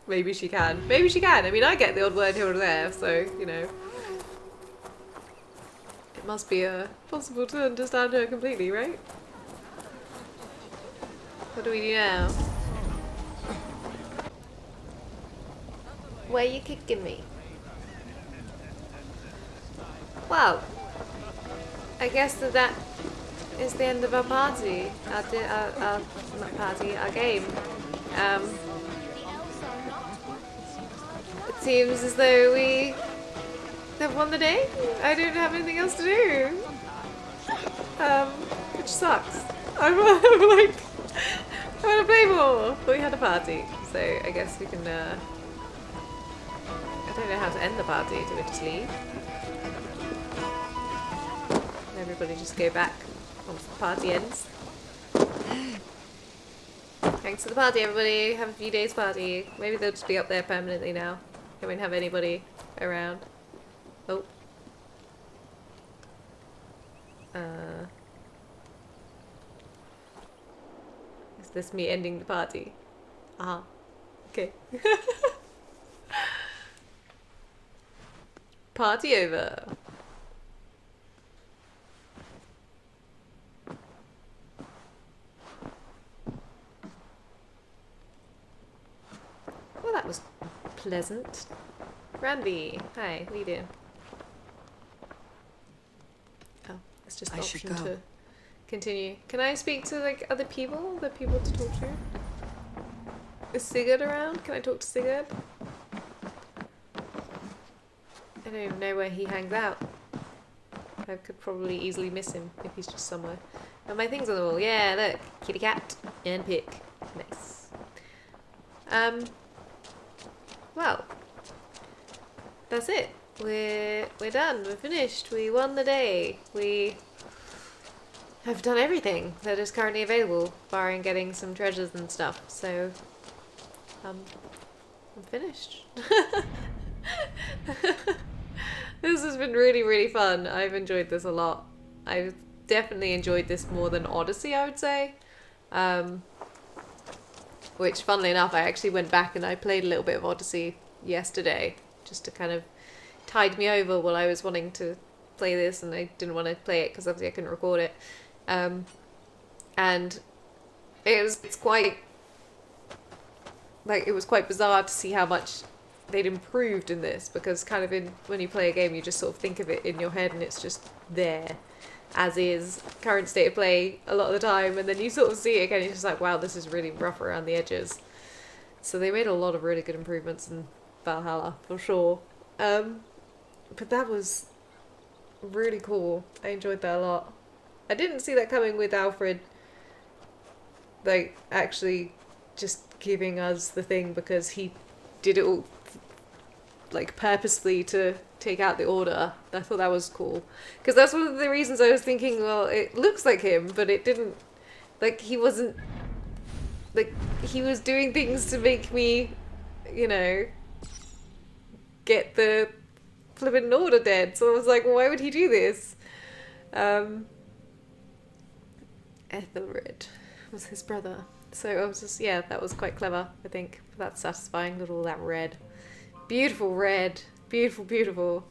Maybe she can. Maybe she can. I mean, I get the odd word here or there, so, you know. must be possible to understand her completely, right? What do we do now? Where you kicking me? Well, I guess that is the end of our party. Not party, our game. It seems as though we have won the day. I don't have anything else to do. Which sucks. I'm like, I want to play more. But we had a party, so I guess we can. I don't know how to end the party. Do we just leave? Everybody just go back once the party ends. Thanks for the party, everybody. Have a few days party. Maybe they'll just be up there permanently now. I won't have anybody around. Oh. Is this me ending the party? Ah. Okay. Party over. Well, that was pleasant. Randy, hi, what are you doing? Oh, it's just the option to continue. Can I speak to like other people? Other people to talk to? Is Sigurd around? Can I talk to Sigurd? I don't even know where he hangs out. I could probably easily miss him if he's just somewhere. And my things on the wall. Yeah, look. Kitty cat and pick. Nice. Well. That's it. We're done. We're finished. We won the day. We have done everything that is currently available, barring getting some treasures and stuff. So, I'm finished. This has been really, really fun. I've enjoyed this a lot. I've definitely enjoyed this more than Odyssey, I would say. Which, funnily enough, I actually went back and I played a little bit of Odyssey yesterday, just to kind of tide me over while I was wanting to play this, and I didn't want to play it because obviously I couldn't record it. And it's quite, like, it was quite bizarre to see how much they'd improved in this, because kind of when you play a game you just sort of think of it in your head and it's just there as is, current state of play a lot of the time, and then you sort of see it again and you're just like, wow, this is really rough around the edges. So they made a lot of really good improvements in Valhalla for sure. But that was really cool. I enjoyed that a lot. I didn't see that coming with Alfred, like, actually just giving us the thing, because he did it all like purposefully to take out the order. I thought that was cool, because that's one of the reasons I was thinking, well, it looks like him, but it didn't, like, he wasn't, like, he was doing things to make me, you know, get the flippin' order dead. So I was like, well, why would he do this? Ethelred was his brother. So I was just, yeah, that was quite clever, I think. That's satisfying. Look at all that red. Beautiful red. Beautiful, beautiful.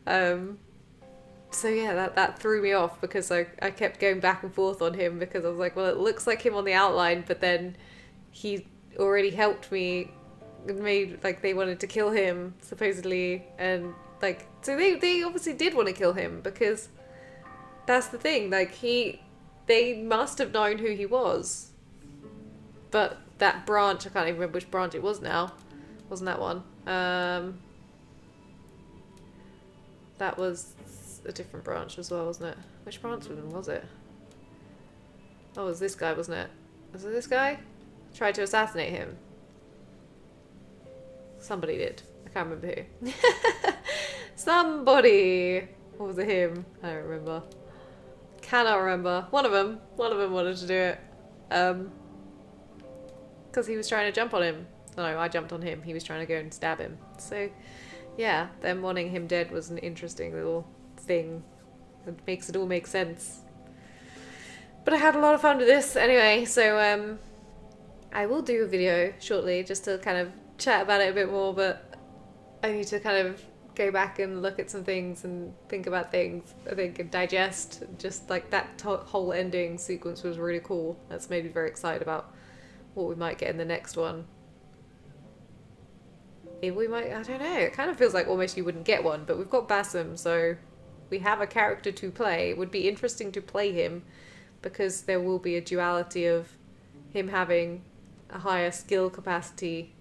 So yeah, that threw me off, because I kept going back and forth on him, because I was like, well, it looks like him on the outline, but then he already helped me, made, like, they wanted to kill him, supposedly, and, like, so they obviously did want to kill him, because that's the thing, like, they must have known who he was. But that branch, I can't even remember which branch it was now. Wasn't that one? That was a different branch as well, wasn't it? Which branch was it? Oh, it was this guy, wasn't it? Was it this guy? Tried to assassinate him. Somebody did. I can't remember who. Somebody! Or was it him? I don't remember. Cannot remember. One of them wanted to do it. Because he was trying to jump on him. No, I jumped on him. He was trying to go and stab him. So, yeah, them wanting him dead was an interesting little thing. It makes it all make sense. But I had a lot of fun with this anyway, so I will do a video shortly just to kind of chat about it a bit more, but I need to kind of go back and look at some things and think about things, I think, and digest. Just like that whole ending sequence was really cool. That's made me very excited about what we might get in the next one. If we might, I don't know, it kind of feels like almost you wouldn't get one, but we've got Basim, so we have a character to play. It would be interesting to play him, because there will be a duality of him having a higher skill capacity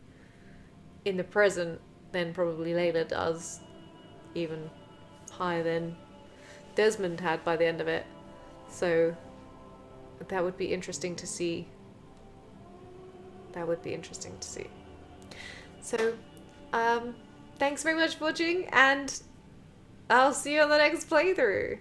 in the present than probably Layla does, even higher than Desmond had by the end of it. So that would be interesting to see. That would be interesting to see. So, thanks very much for watching, and I'll see you on the next playthrough.